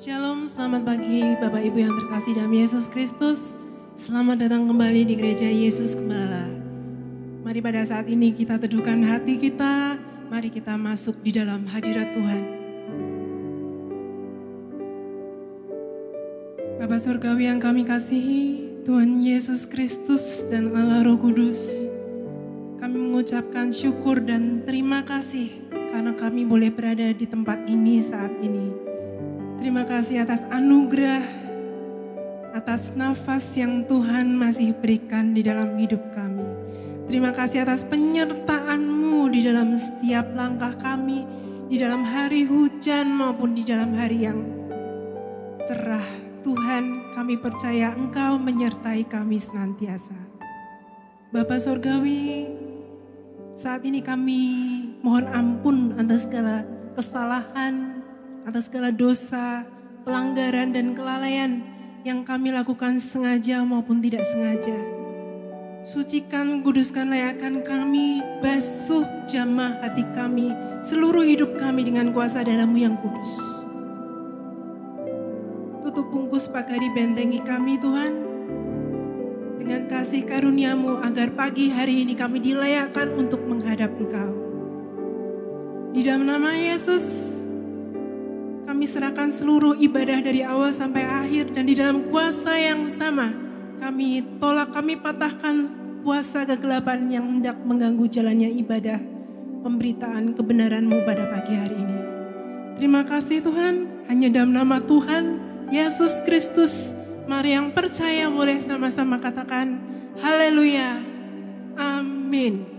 Shalom, selamat pagi Bapak Ibu yang terkasih dalam Yesus Kristus. Selamat datang kembali di Gereja Yesus Gembala. Mari pada saat ini kita teduhkan hati kita, mari kita masuk di dalam hadirat Tuhan. Bapa Surgawi yang kami kasihi, Tuhan Yesus Kristus dan Allah Roh Kudus, kami mengucapkan syukur dan terima kasih karena kami boleh berada di tempat ini saat ini. Terima kasih atas anugerah, atas nafas yang Tuhan masih berikan di dalam hidup kami. Terima kasih atas penyertaan-Mu di dalam setiap langkah kami, di dalam hari hujan maupun di dalam hari yang cerah. Tuhan, kami percaya Engkau menyertai kami senantiasa. Bapa Surgawi, saat ini kami mohon ampun atas segala kesalahan, atas segala dosa, pelanggaran dan kelalaian yang kami lakukan sengaja maupun tidak sengaja. Sucikan, kuduskan, layakkan kami, basuh jamah hati kami, seluruh hidup kami dengan kuasa darah-Mu yang kudus. Tutup bungkus pagari bentengi kami Tuhan, dengan kasih karunia-Mu agar pagi hari ini kami dilayakkan untuk menghadap Engkau. Di dalam nama Yesus, kami serahkan seluruh ibadah dari awal sampai akhir, dan di dalam kuasa yang sama kami tolak, kami patahkan kuasa kegelapan yang hendak mengganggu jalannya ibadah pemberitaan kebenaran-Mu pada pagi hari ini. Terima kasih Tuhan, hanya dalam nama Tuhan Yesus Kristus, mari yang percaya boleh sama-sama katakan haleluya, amin.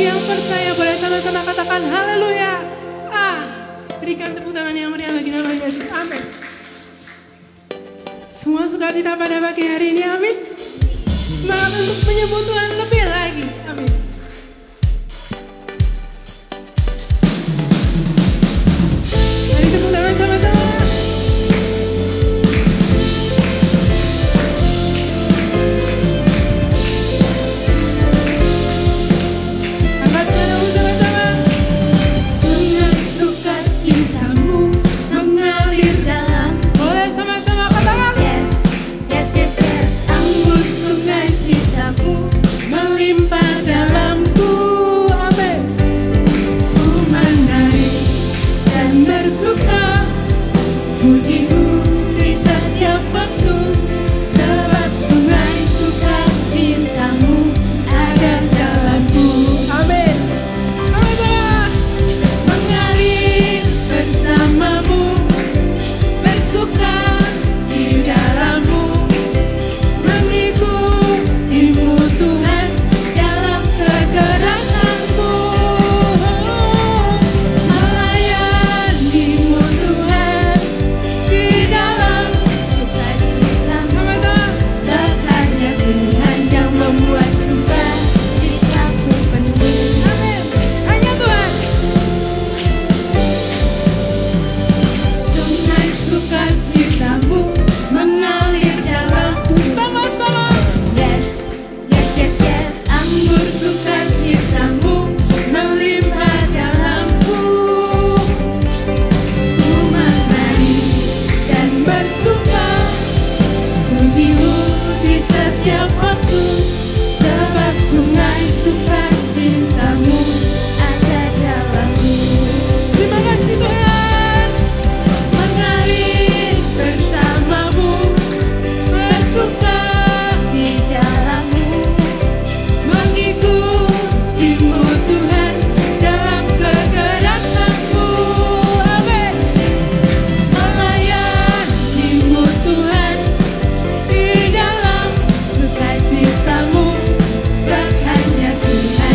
yang percaya boleh sama-sama katakan haleluya. Berikan tepuk tangan yang meriah bagi nama Yesus. Amin. Semua sukacita pada pagi hari ini. Amin. Semangat untuk menyebut Tuhan lebih lagi. Amin. Mari tepuk tangan sama-sama. Angkat suaramu sama-sama. Sungai sukacitamu mengalir dalam. Boleh sama-sama katakan. Yes, yes, yes, yes. Anggur sukacitamu melimpah dalamku. Amin. Ku menari dan bersuka, pujimu di setiap waktu, sebab sungai sukacitamu ada dalamku. Amin. Sama-sama. Mengalir bersamamu, bersuka di dalammu, mengikutimu Tuhan dalam kegerakanmu, melayanimu Tuhan di dalam sukacitamu. Sebab hanya Tuhan yang membuat sukacitaku penuh. Amin. Hanya Tuhan. Sungai sukacitamu mengalir dalamku. Sama-sama. Yes, yes, yes, yes. Anggur sukacitamu melimpah dalamku. Ku menari dan bersuka, pujimu di setiap waktu, sebab sungai sukacitamu ada dalamku. Terima kasih Tuhan. Mengalir bersamamu, bersuka di dalammu, mengikutimu Tuhan dalam kegerakanmu. Amin. Melayanimu Tuhan di dalam sukacitamu, sebab hanya Tuhan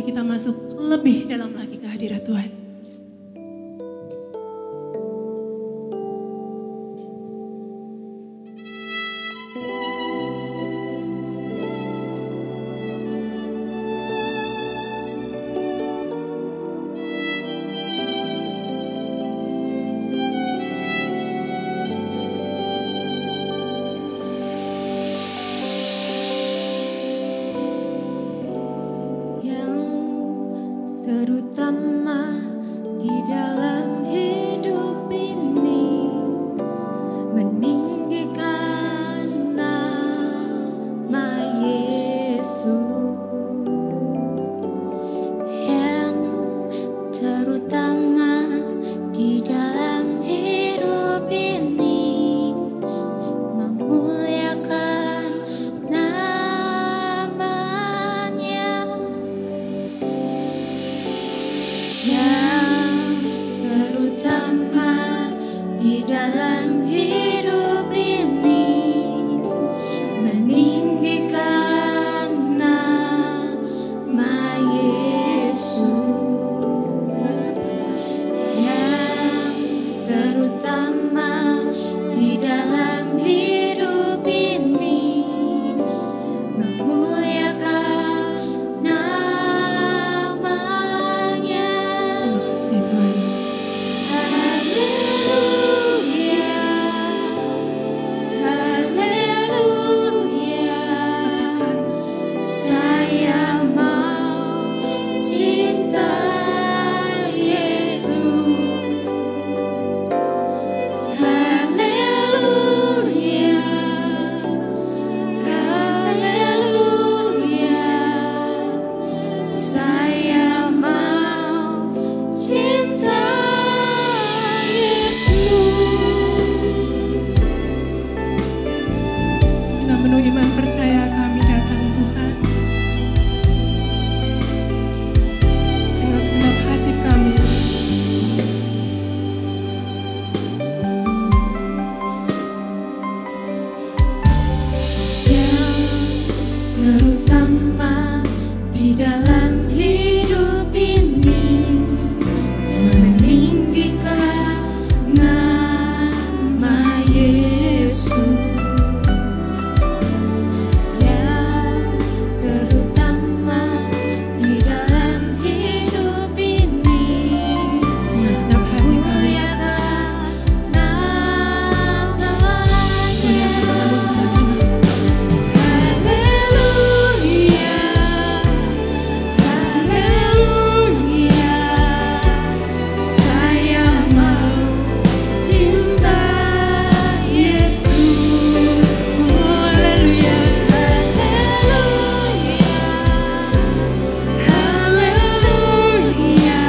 boleh kita masuk lebih dalam lagi ke hadirat Tuhan. Terutama di dalam hidup ini, meninggikan nama Yesus. Yang terutama di dalam hidup ini, memuliakan namanya. Yang terutama di dalam hidup ini, meninggikan nama Yesus. Yang terutama di dalam hidup ini, memuliakan namanya. Haleluya, haleluya. Saya mau cinta Yesus. Haleluya, haleluya. Saya mau cinta Yesus. Dengan penuh iman percaya kami datang Tuhan. Dengan segenap hati kami. Yang terutama di dalam hidup ini, meninggikan nama Yesus. Yang terutama di dalam hidup ini, Dengan segenap hati kami. muliakan namanya. Kami sama-sama. Haleluya, haleluya. Saya mau cinta Yesus. Haleluya. Haleluya, haleluya.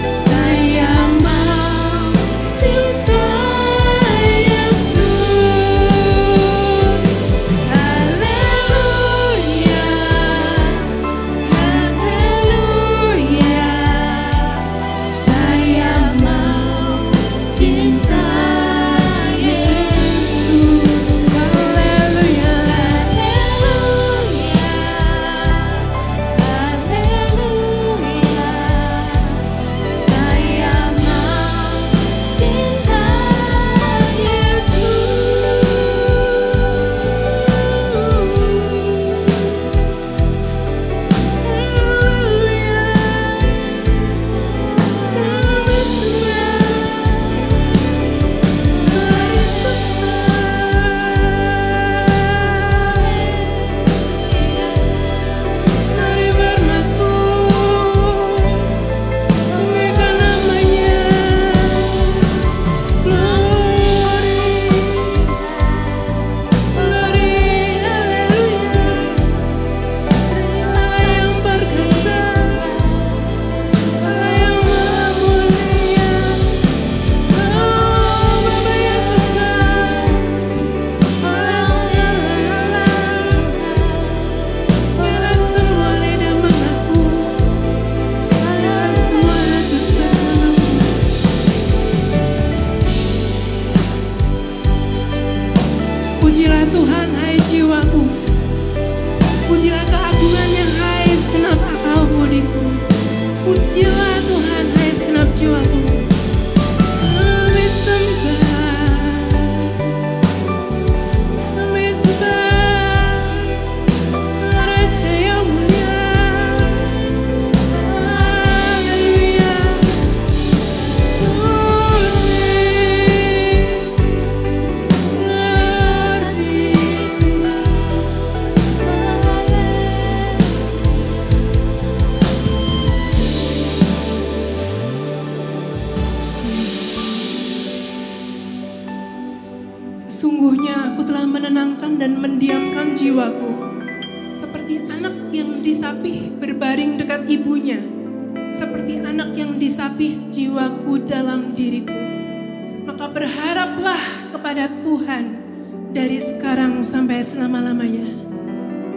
Saya mau cinta Yesus. Haleluya, haleluya. Saya mau cinta Yesus. Haleluya. Haleluya, haleluya. Saya mau cinta Mari bermasmur, tinggikan namanya. Glory, glory, haleluya. Allah yang perkasa, Allah yang maha mulia. Oh, Bapa yang kekal, biarlah semua lidah mengaku, biarlah semua lutut bermeluk. Pujilah Tuhan, hai jiwaku. Pujilah keagungannya, hai segenap akal jiwaku. Kami sembah, kami sembah Raja yang mulia. Haleluya. Sesungguhnya aku telah menenangkan dan mendiamkan jiwaku, seperti anak yang disapih berbaring dekat ibunya, seperti anak yang disapih jiwaku dalam diriku. Maka berharaplah kepada Tuhan dari sekarang sampai selama-lamanya.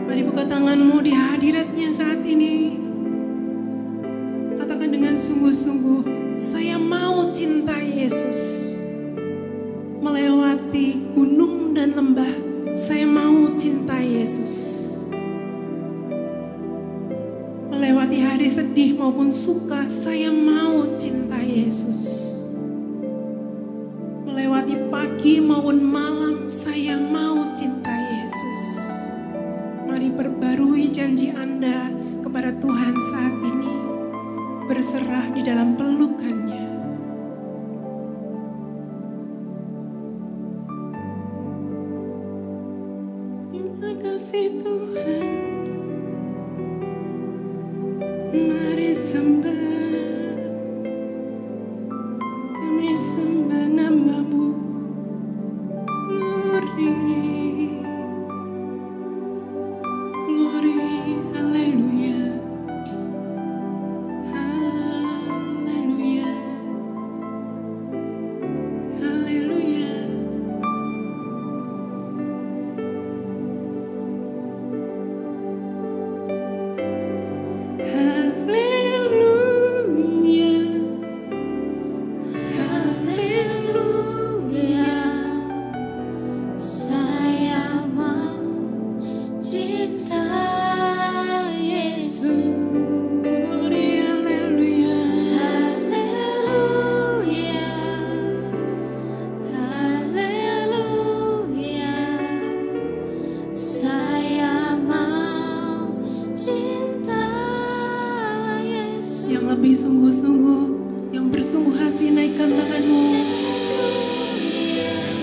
Mari buka tanganmu di hadiratnya saat ini. Katakan dengan sungguh-sungguh, saya mau cintai Yesus. Melewati gunung dan lembah, saya mau cintai Yesus. Melewati hari sedih maupun suka, saya mau cintai Yesus. Melewati pagi maupun malam, saya mau cintai Yesus. Mari perbarui janji Anda kepada Tuhan saat ini. Berserah di dalam pelukannya. Terima kasih Tuhan. Mari sembah, kami sembah nama-Mu. Glory, glory, haleluya, haleluya, haleluya. Haleluya, saya mau cinta Yesus. Haleluya, Haleluya, haleluya, saya mau cinta Yesus. yang lebih sungguh-sungguh, yang bersungguh hati, naikkan tanganmu.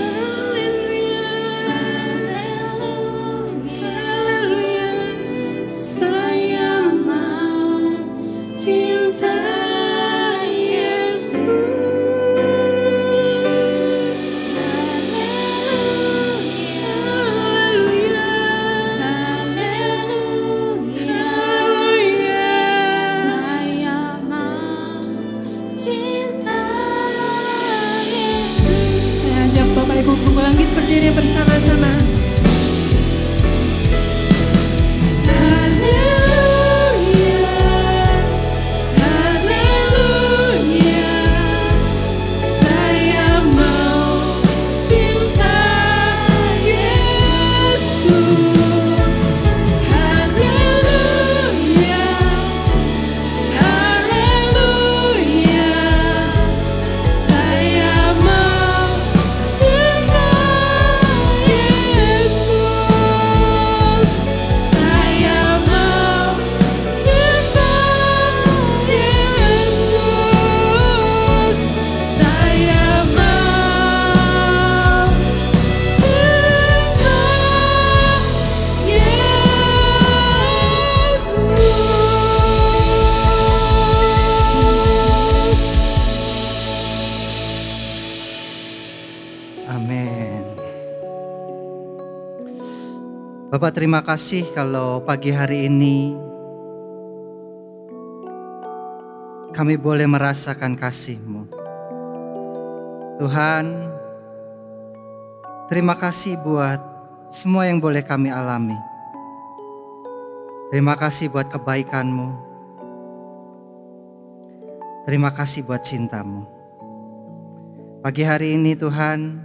Haleluya, haleluya, saya mau cinta Yesus. Haleluya, haleluya, Saya mau cinta Yesus. saya ajak Bapak Ibu bangkit berdiri bersama-sama. Haleluya, haleluya, saya mau cinta Yesus. Haleluya, haleluya, saya mau cinta Yesus. Saya mau cinta Yesus. Saya mau cinta Yesus. Amin. Bapak terima kasih kalau pagi hari ini kami boleh merasakan kasih-Mu. Tuhan, terima kasih buat semua yang boleh kami alami. Terima kasih buat kebaikan-Mu. Terima kasih buat cinta-Mu. Pagi hari ini Tuhan,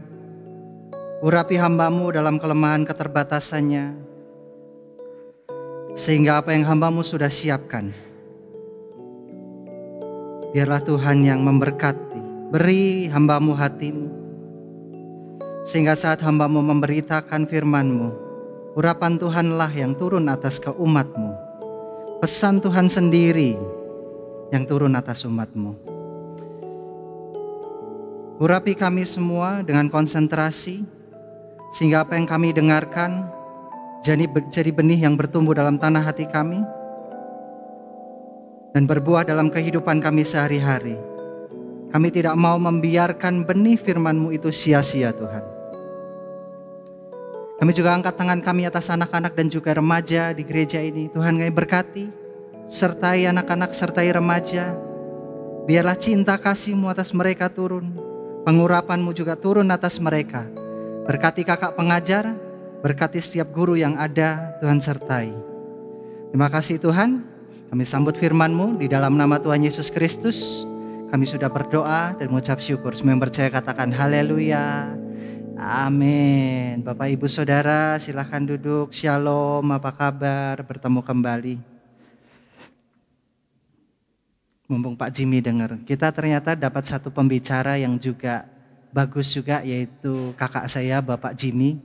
urapi hamba-Mu dalam kelemahan keterbatasannya, sehingga apa yang hamba-Mu sudah siapkan Biarlah Tuhan yang memberkati. Beri hamba-Mu hati-Mu, sehingga saat hamba-Mu memberitakan firman-Mu, urapan Tuhanlah yang turun atas ke umat-Mu. Pesan Tuhan sendiri yang turun atas umat-Mu. Urapi kami semua dengan konsentrasi, sehingga apa yang kami dengarkan jadi benih yang bertumbuh dalam tanah hati kami dan berbuah dalam kehidupan kami sehari-hari. Kami tidak mau membiarkan benih firman-Mu itu sia-sia, Tuhan. Kami juga angkat tangan kami atas anak-anak dan juga remaja di gereja ini. Tuhan, kami berkati, sertai anak-anak, sertai remaja. Biarlah cinta kasih-Mu atas mereka turun. Pengurapan-Mu juga turun atas mereka. Berkati kakak pengajar, berkati setiap guru yang ada, Tuhan sertai. Terima kasih Tuhan, kami sambut firman-Mu di dalam nama Tuhan Yesus Kristus. Kami sudah berdoa dan mengucap syukur. Semua yang percaya katakan haleluya. Amin. Bapak Ibu Saudara silahkan duduk. Shalom, apa kabar? Bertemu kembali. Mumpung Pak Jimmy dengar, kita ternyata dapat satu pembicara yang juga bagus juga, yaitu kakak saya Bapak Jimmy.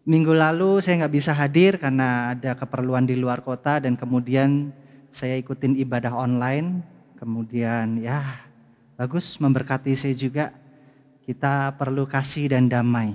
Minggu lalu saya nggak bisa hadir karena ada keperluan di luar kota dan kemudian saya ikutin ibadah online. Kemudian ya bagus, memberkati saya juga. Kita perlu kasih dan damai.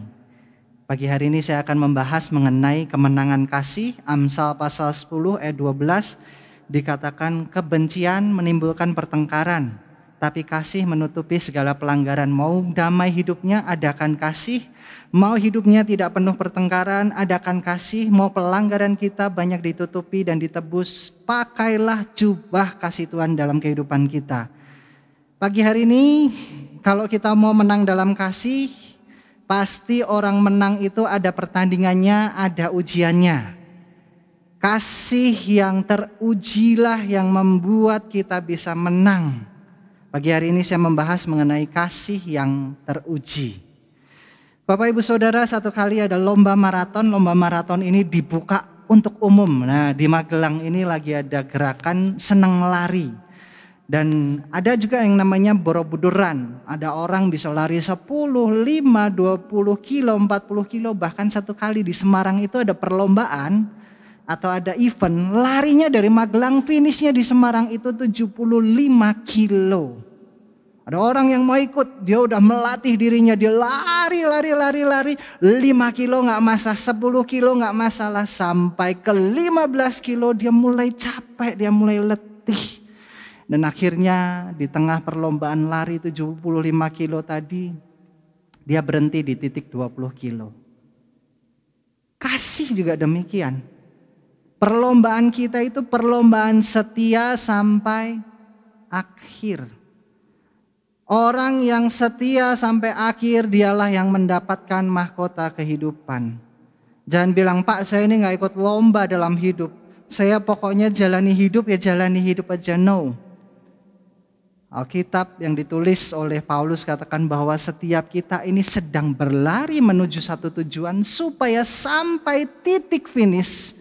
Pagi hari ini saya akan membahas mengenai kemenangan kasih. Amsal pasal 10 ayat 12 dikatakan kebencian menimbulkan pertengkaran, tapi kasih menutupi segala pelanggaran. Mau damai hidupnya, adakan kasih. Mau hidupnya tidak penuh pertengkaran, adakan kasih. Mau pelanggaran kita banyak ditutupi dan ditebus, pakailah jubah kasih Tuhan dalam kehidupan kita. Pagi hari ini, kalau kita mau menang dalam kasih, pasti orang menang itu ada pertandingannya, ada ujiannya. Kasih yang terujilah yang membuat kita bisa menang. Pagi hari ini saya membahas mengenai kasih yang teruji. Bapak Ibu Saudara, satu kali ada lomba maraton. Lomba maraton ini dibuka untuk umum. Nah, di Magelang ini lagi ada gerakan senang lari. Dan ada juga yang namanya Borobuduran. Ada orang bisa lari 10, 5, 20 kilo, 40 kilo. Bahkan satu kali di Semarang itu ada perlombaan atau ada event. Larinya dari Magelang, finishnya di Semarang itu 75 kilo. Ada orang yang mau ikut, dia udah melatih dirinya, dia lari, 5 kilo gak masalah, 10 kilo gak masalah, sampai ke 15 kilo dia mulai capek, dia mulai letih. Dan akhirnya di tengah perlombaan lari 75 kilo tadi, dia berhenti di titik 20 kilo. Kasih juga demikian. Perlombaan kita itu perlombaan setia sampai akhir. Orang yang setia sampai akhir dialah yang mendapatkan mahkota kehidupan. Jangan bilang, Pak saya ini gak ikut lomba dalam hidup. Saya pokoknya jalani hidup ya jalani hidup aja. No. Alkitab yang ditulis oleh Paulus katakan bahwa setiap kita ini sedang berlari menuju satu tujuan supaya sampai titik finish.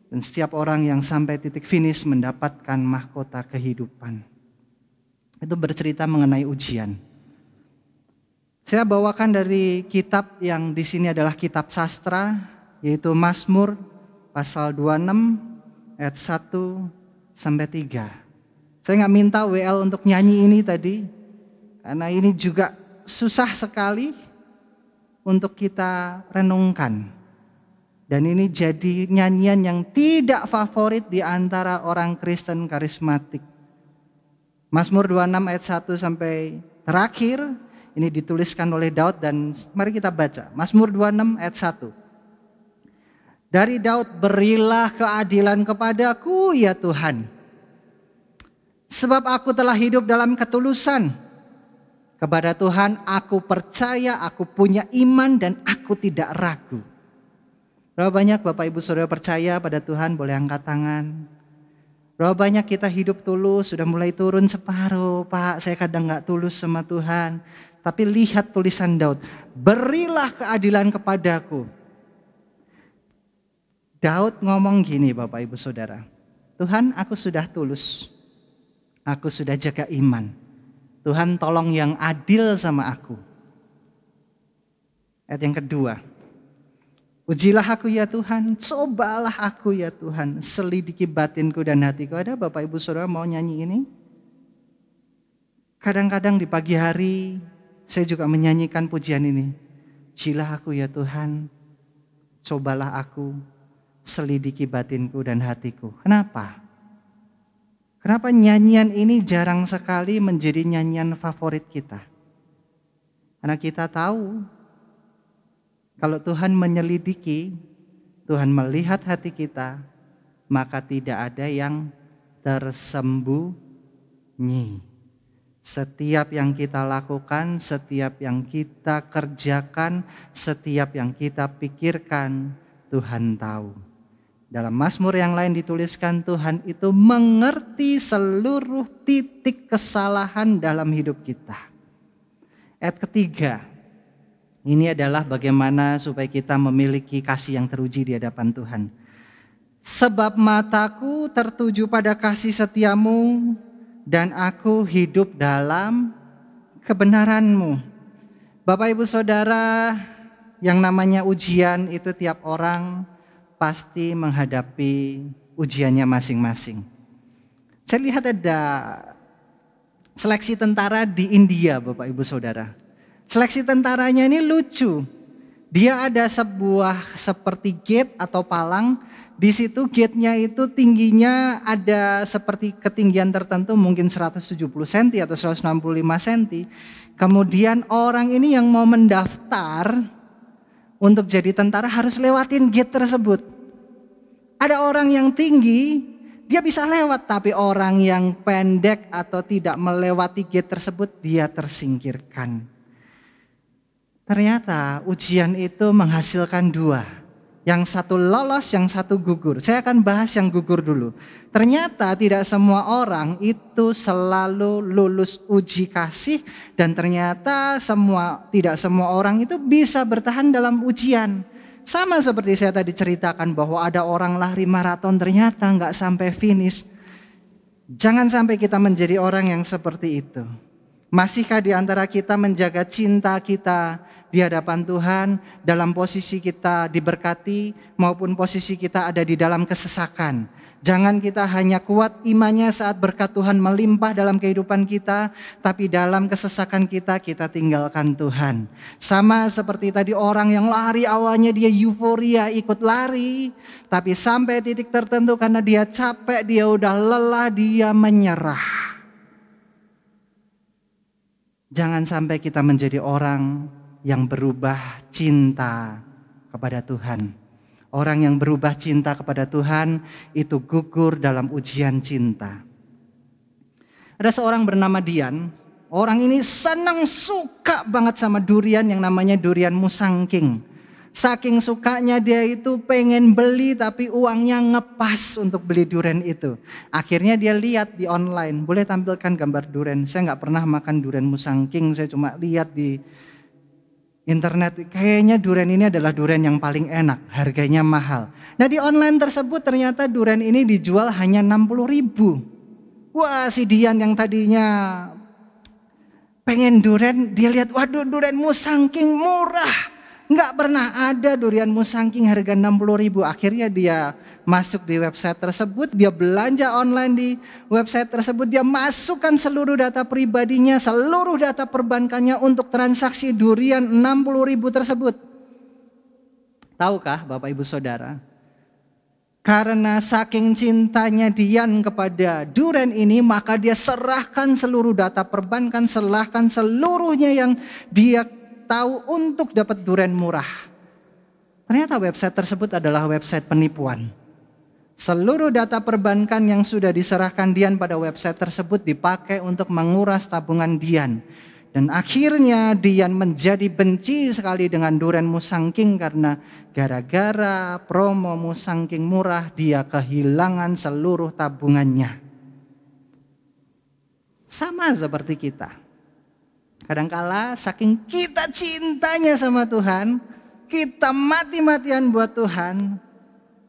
Dan setiap orang yang sampai titik finish mendapatkan mahkota kehidupan. Itu bercerita mengenai ujian. Saya bawakan dari kitab yang di sini adalah kitab sastra, yaitu Mazmur pasal 26 ayat 1 sampai 3. Saya nggak minta WL untuk nyanyi ini tadi, karena ini juga susah sekali untuk kita renungkan. Dan ini jadi nyanyian yang tidak favorit di antara orang Kristen karismatik. Mazmur 26 ayat 1 sampai terakhir ini dituliskan oleh Daud dan mari kita baca. Mazmur 26 ayat 1. Dari Daud, berilah keadilan kepadaku ya Tuhan. Sebab aku telah hidup dalam ketulusan. Kepada Tuhan aku percaya, aku punya iman dan aku tidak ragu. Berapa banyak Bapak Ibu Saudara percaya pada Tuhan? Boleh angkat tangan. Berapa banyak kita hidup tulus, sudah mulai turun separuh. Pak, saya kadang gak tulus sama Tuhan. Tapi lihat tulisan Daud, berilah keadilan kepadaku. Daud ngomong gini Bapak Ibu Saudara, Tuhan aku sudah tulus. Aku sudah jaga iman. Tuhan tolong yang adil sama aku. Ayat yang kedua. Ujilah aku ya Tuhan, cobalah aku ya Tuhan, selidiki batinku dan hatiku. Ada Bapak Ibu Saudara mau nyanyi ini? Kadang-kadang di pagi hari saya juga menyanyikan pujian ini. Ujilah aku ya Tuhan, cobalah aku, selidiki batinku dan hatiku. Kenapa? Kenapa nyanyian ini jarang sekali menjadi nyanyian favorit kita? Karena kita tahu kalau Tuhan menyelidiki, Tuhan melihat hati kita, maka tidak ada yang tersembunyi. Setiap yang kita lakukan, setiap yang kita kerjakan, setiap yang kita pikirkan, Tuhan tahu. Dalam Mazmur yang lain dituliskan Tuhan itu mengerti seluruh titik kesalahan dalam hidup kita. Ayat ketiga. Ini adalah bagaimana supaya kita memiliki kasih yang teruji di hadapan Tuhan. Sebab mataku tertuju pada kasih setiamu dan aku hidup dalam kebenaranmu. Bapak Ibu Saudara, yang namanya ujian itu tiap orang pasti menghadapi ujiannya masing-masing. Saya lihat ada seleksi tentara di India Bapak Ibu Saudara. Seleksi tentaranya ini lucu. Dia ada sebuah seperti gate atau palang. Di situ gate-nya itu tingginya ada seperti ketinggian tertentu mungkin 170 cm atau 165 cm. Kemudian orang ini yang mau mendaftar untuk jadi tentara harus lewatin gate tersebut. Ada orang yang tinggi, dia bisa lewat, tapi orang yang pendek atau tidak melewati gate tersebut dia tersingkirkan. Ternyata ujian itu menghasilkan dua. Yang satu lolos, yang satu gugur. Saya akan bahas yang gugur dulu. Ternyata tidak semua orang itu selalu lulus uji kasih. Dan ternyata tidak semua orang itu bisa bertahan dalam ujian. Sama seperti saya tadi ceritakan bahwa ada orang lari maraton ternyata nggak sampai finish. Jangan sampai kita menjadi orang yang seperti itu. Masihkah di antara kita menjaga cinta kita di hadapan Tuhan dalam posisi kita diberkati maupun posisi kita ada di dalam kesesakan. Jangan kita hanya kuat imannya saat berkat Tuhan melimpah dalam kehidupan kita, tapi dalam kesesakan kita tinggalkan Tuhan. Sama seperti tadi orang yang lari awalnya dia euforia ikut lari, tapi sampai titik tertentu karena dia capek, dia udah lelah, dia menyerah. Jangan sampai kita menjadi orang yang berubah cinta kepada Tuhan. Orang yang berubah cinta kepada Tuhan itu gugur dalam ujian cinta. Ada seorang bernama Dian. Orang ini suka banget sama durian yang namanya durian musangking. Saking sukanya dia itu pengen beli tapi uangnya ngepas untuk beli durian itu. Akhirnya dia lihat di online, boleh tampilkan gambar durian. Saya nggak pernah makan durian musangking, saya cuma lihat di internet. Kayaknya durian ini adalah durian yang paling enak, harganya mahal. Nah di online tersebut ternyata durian ini dijual hanya 60.000. Wah si Dian yang tadinya pengen durian, dia lihat waduh durian musangking murah. Nggak pernah ada durian musangking harga 60.000. Akhirnya dia masuk di website tersebut, dia belanja online di website tersebut, dia masukkan seluruh data pribadinya, seluruh data perbankannya untuk transaksi durian 60.000 tersebut. Tahukah Bapak Ibu Saudara? Karena saking cintanya Dian kepada durian ini, maka dia serahkan seluruh data perbankan, serahkan seluruhnya yang dia tahu untuk dapat durian murah. Ternyata website tersebut adalah website penipuan. Seluruh data perbankan yang sudah diserahkan Dian pada website tersebut dipakai untuk menguras tabungan Dian. Dan akhirnya Dian menjadi benci sekali dengan durian musangking karena gara-gara promo musangking murah dia kehilangan seluruh tabungannya. Sama seperti kita. Kadangkala saking kita cintanya sama Tuhan, kita mati-matian buat Tuhan,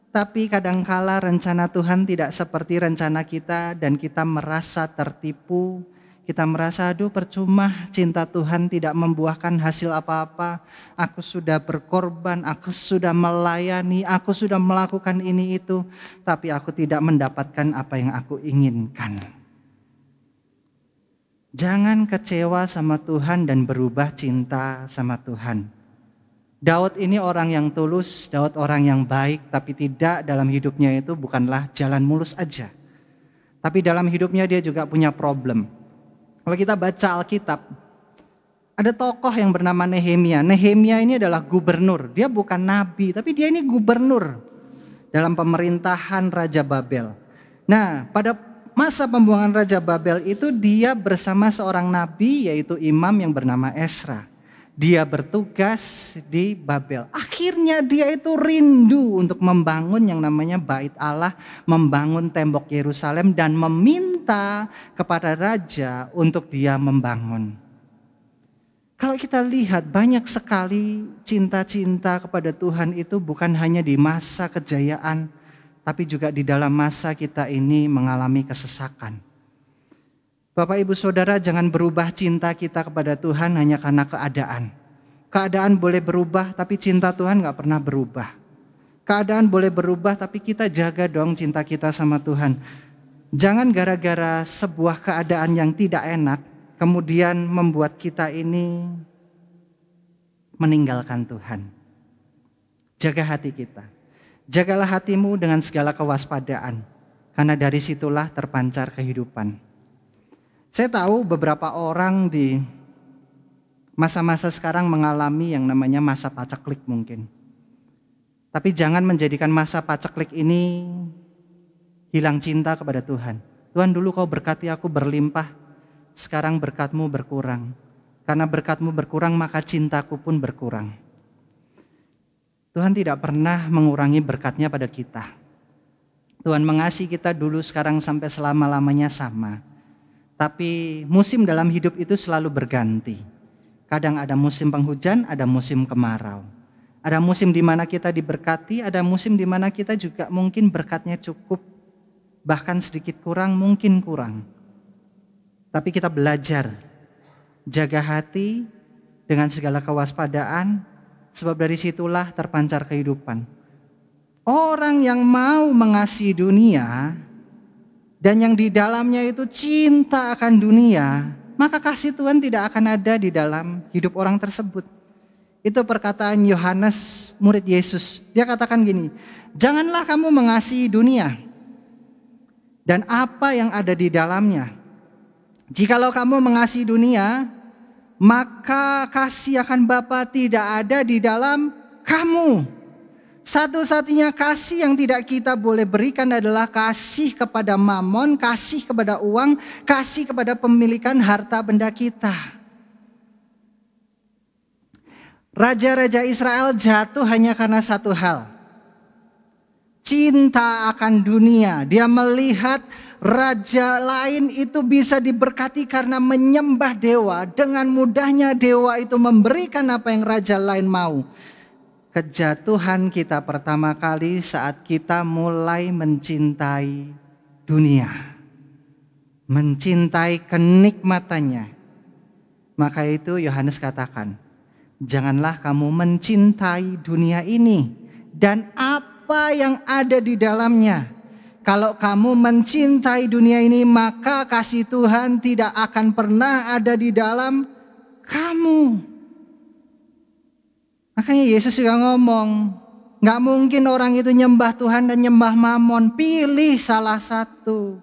Tapi kadangkala rencana Tuhan tidak seperti rencana kita dan kita merasa tertipu. Kita merasa, aduh percuma, cinta Tuhan tidak membuahkan hasil apa-apa. Aku sudah berkorban, aku sudah melayani, aku sudah melakukan ini itu. Tapi aku tidak mendapatkan apa yang aku inginkan. Jangan kecewa sama Tuhan dan berubah cinta sama Tuhan. Daud ini orang yang tulus, Daud orang yang baik, tapi tidak dalam hidupnya itu bukanlah jalan mulus aja. Tapi dalam hidupnya dia juga punya problem. Kalau kita baca Alkitab, ada tokoh yang bernama Nehemia. Nehemia ini adalah gubernur, dia bukan nabi, tapi dia ini gubernur dalam pemerintahan Raja Babel. Nah, pada masa pembuangan Raja Babel itu dia bersama seorang nabi yaitu imam yang bernama Esra. Dia bertugas di Babel. Akhirnya dia itu rindu untuk membangun yang namanya Bait Allah, membangun tembok Yerusalem dan meminta kepada raja untuk dia membangun. Kalau kita lihat banyak sekali cinta-cinta kepada Tuhan itu bukan hanya di masa kejayaan, tapi juga di dalam masa kita ini mengalami kesesakan. Bapak Ibu Saudara, jangan berubah cinta kita kepada Tuhan hanya karena keadaan. Keadaan boleh berubah tapi cinta Tuhan gak pernah berubah. Keadaan boleh berubah tapi kita jaga dong cinta kita sama Tuhan. Jangan gara-gara sebuah keadaan yang tidak enak kemudian membuat kita ini meninggalkan Tuhan. Jaga hati kita. Jagalah hatimu dengan segala kewaspadaan, karena dari situlah terpancar kehidupan. Saya tahu beberapa orang di masa-masa sekarang mengalami yang namanya masa paceklik mungkin. Tapi jangan menjadikan masa paceklik ini hilang cinta kepada Tuhan. Tuhan, dulu kau berkati aku berlimpah, sekarang berkat-Mu berkurang. Karena berkat-Mu berkurang maka cintaku pun berkurang. Tuhan tidak pernah mengurangi berkat-Nya pada kita. Tuhan mengasihi kita dulu, sekarang, sampai selama-lamanya sama. Tapi musim dalam hidup itu selalu berganti. Kadang ada musim penghujan, ada musim kemarau. Ada musim di mana kita diberkati, ada musim di mana kita juga mungkin berkat-Nya cukup, bahkan sedikit kurang, mungkin kurang. Tapi kita belajar jaga hati dengan segala kewaspadaan, sebab dari situlah terpancar kehidupan. Orang yang mau mengasihi dunia dan yang di dalamnya itu cinta akan dunia, maka kasih Tuhan tidak akan ada di dalam hidup orang tersebut. Itu perkataan Yohanes, murid Yesus. Dia katakan gini, janganlah kamu mengasihi dunia dan apa yang ada di dalamnya. Jikalau kamu mengasihi dunia, maka kasih akan Bapa tidak ada di dalam kamu. Satu-satunya kasih yang tidak kita boleh berikan adalah kasih kepada mamon, kasih kepada uang, kasih kepada pemilikan harta benda kita. Raja-raja Israel jatuh hanya karena satu hal. Cinta akan dunia. Dia melihat raja lain itu bisa diberkati karena menyembah dewa. Dengan mudahnya dewa itu memberikan apa yang raja lain mau. Kejatuhan kita pertama kali saat kita mulai mencintai dunia, mencintai kenikmatannya. Maka itu Yohanes katakan, janganlah kamu mencintai dunia ini dan apa yang ada di dalamnya. Kalau kamu mencintai dunia ini, maka kasih Tuhan tidak akan pernah ada di dalam kamu. Makanya Yesus juga ngomong, gak mungkin orang itu nyembah Tuhan dan nyembah mamon. Pilih salah satu.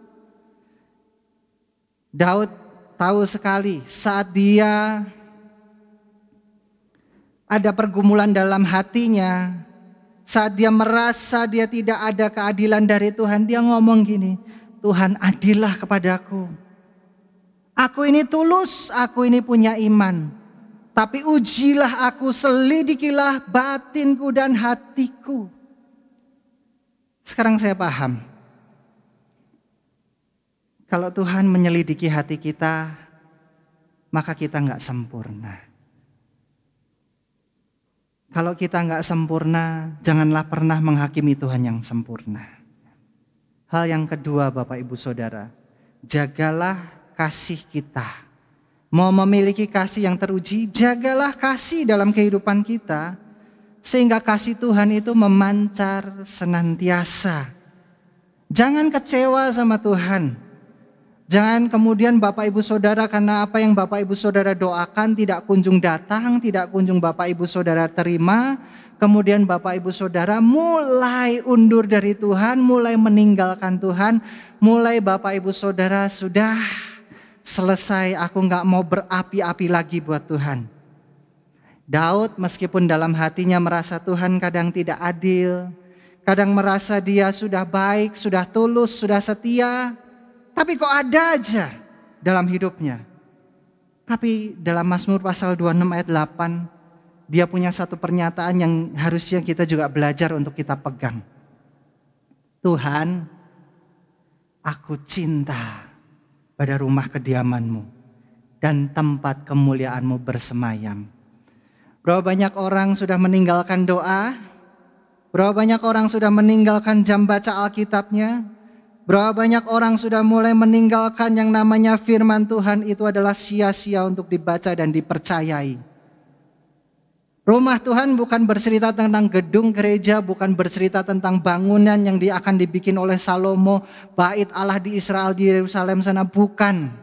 Daud tahu sekali saat dia ada pergumulan dalam hatinya, saat dia merasa dia tidak ada keadilan dari Tuhan, dia ngomong gini, Tuhan adillah kepadaku. Aku ini tulus, aku ini punya iman. Tapi ujilah aku, selidikilah batinku dan hatiku. Sekarang saya paham. Kalau Tuhan menyelidiki hati kita, maka kita gak sempurna. Kalau kita nggak sempurna, janganlah pernah menghakimi Tuhan yang sempurna. Hal yang kedua Bapak Ibu Saudara, jagalah kasih kita. Mau memiliki kasih yang teruji, jagalah kasih dalam kehidupan kita. Sehingga kasih Tuhan itu memancar senantiasa. Jangan kecewa sama Tuhan. Jangan kemudian Bapak Ibu Saudara karena apa yang Bapak Ibu Saudara doakan tidak kunjung datang, tidak kunjung Bapak Ibu Saudara terima. Kemudian Bapak Ibu Saudara mulai undur dari Tuhan, mulai meninggalkan Tuhan. Mulai Bapak Ibu Saudara sudah selesai, aku gak mau berapi-api lagi buat Tuhan. Daud meskipun dalam hatinya merasa Tuhan kadang tidak adil, kadang merasa dia sudah baik, sudah tulus, sudah setia, tapi kok ada aja dalam hidupnya. Tapi dalam Mazmur pasal 26 ayat 8, dia punya satu pernyataan yang harusnya kita juga belajar untuk kita pegang. Tuhan, aku cinta pada rumah kediaman-Mu dan tempat kemuliaan-Mu bersemayam. Berapa banyak orang sudah meninggalkan doa, berapa banyak orang sudah meninggalkan jam baca Alkitabnya, berapa banyak orang sudah mulai meninggalkan yang namanya firman Tuhan itu adalah sia-sia untuk dibaca dan dipercayai. Rumah Tuhan bukan bercerita tentang gedung gereja, bukan bercerita tentang bangunan yang akan dibikin oleh Salomo, bait Allah di Israel di Yerusalem sana, bukan.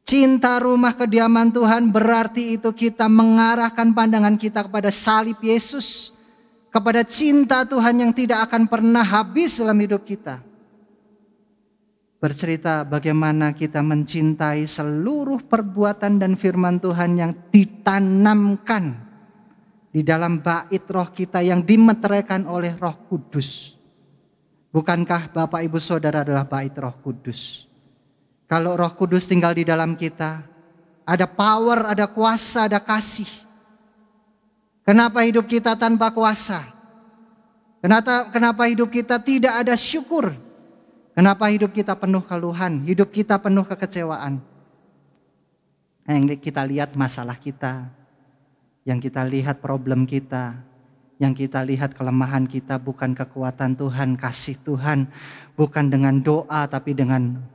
Cinta rumah kediaman Tuhan berarti itu kita mengarahkan pandangan kita kepada salib Yesus, kepada cinta Tuhan yang tidak akan pernah habis dalam hidup kita. Bercerita bagaimana kita mencintai seluruh perbuatan dan firman Tuhan yang ditanamkan di dalam bait roh kita yang dimeteraikan oleh Roh Kudus. Bukankah Bapak Ibu Saudara adalah bait Roh Kudus? Kalau Roh Kudus tinggal di dalam kita, ada power, ada kuasa, ada kasih. Kenapa hidup kita tanpa kuasa? Kenapa hidup kita tidak ada syukur? Kenapa hidup kita penuh keluhan? Hidup kita penuh kekecewaan? Yang kita lihat masalah kita, yang kita lihat problem kita, yang kita lihat kelemahan kita bukan kekuatan Tuhan, kasih Tuhan, bukan dengan doa tapi dengan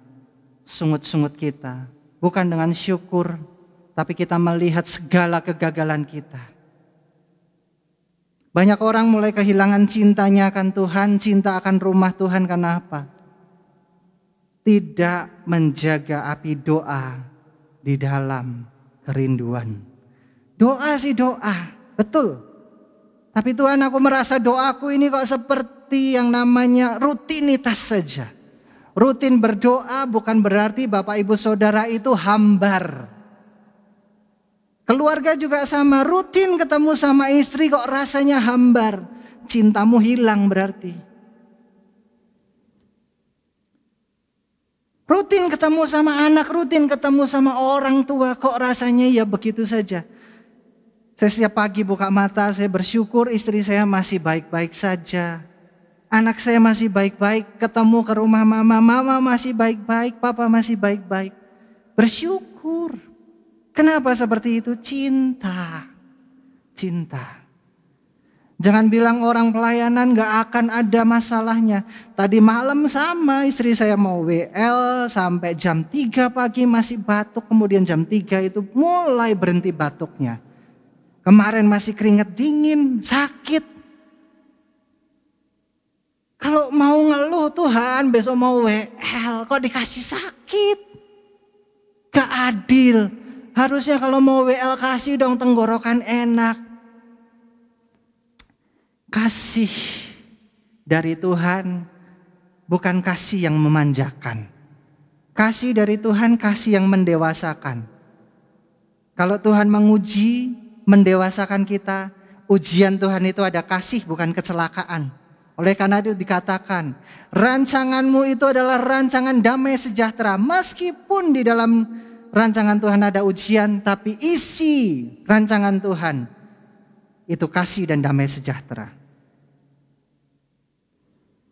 sungut-sungut kita, bukan dengan syukur, tapi kita melihat segala kegagalan kita. Banyak orang mulai kehilangan cintanya akan Tuhan, cinta akan rumah Tuhan karena apa? Tidak menjaga api doa di dalam kerinduan. Doa sih doa, betul. Tapi Tuhan, aku merasa doaku ini kok seperti yang namanya rutinitas saja. Rutin berdoa bukan berarti Bapak Ibu Saudara itu hambar. Keluarga juga sama, rutin ketemu sama istri kok rasanya hambar. Cintamu hilang berarti. Rutin ketemu sama anak, rutin ketemu sama orang tua, kok rasanya ya begitu saja. Saya setiap pagi buka mata, saya bersyukur istri saya masih baik-baik saja. Anak saya masih baik-baik, ketemu ke rumah mama masih baik-baik, papa masih baik-baik. Bersyukur. Kenapa seperti itu? Cinta. Cinta. Jangan bilang orang pelayanan gak akan ada masalahnya. Tadi malam sama istri saya mau WL sampai jam 3 pagi masih batuk. Kemudian jam 3 itu mulai berhenti batuknya. Kemarin masih keringat dingin, sakit. Kalau mau ngeluh Tuhan besok mau WL kok dikasih sakit. Gak adil. Harusnya kalau mau WL kasih dong tenggorokan enak. Kasih dari Tuhan bukan kasih yang memanjakan. Kasih dari Tuhan kasih yang mendewasakan. Kalau Tuhan menguji, mendewasakan kita, ujian Tuhan itu ada kasih bukan kecelakaan. Oleh karena itu dikatakan, rancanganmu itu adalah rancangan damai sejahtera. Meskipun di dalam rancangan Tuhan ada ujian, tapi isi rancangan Tuhan itu kasih dan damai sejahtera.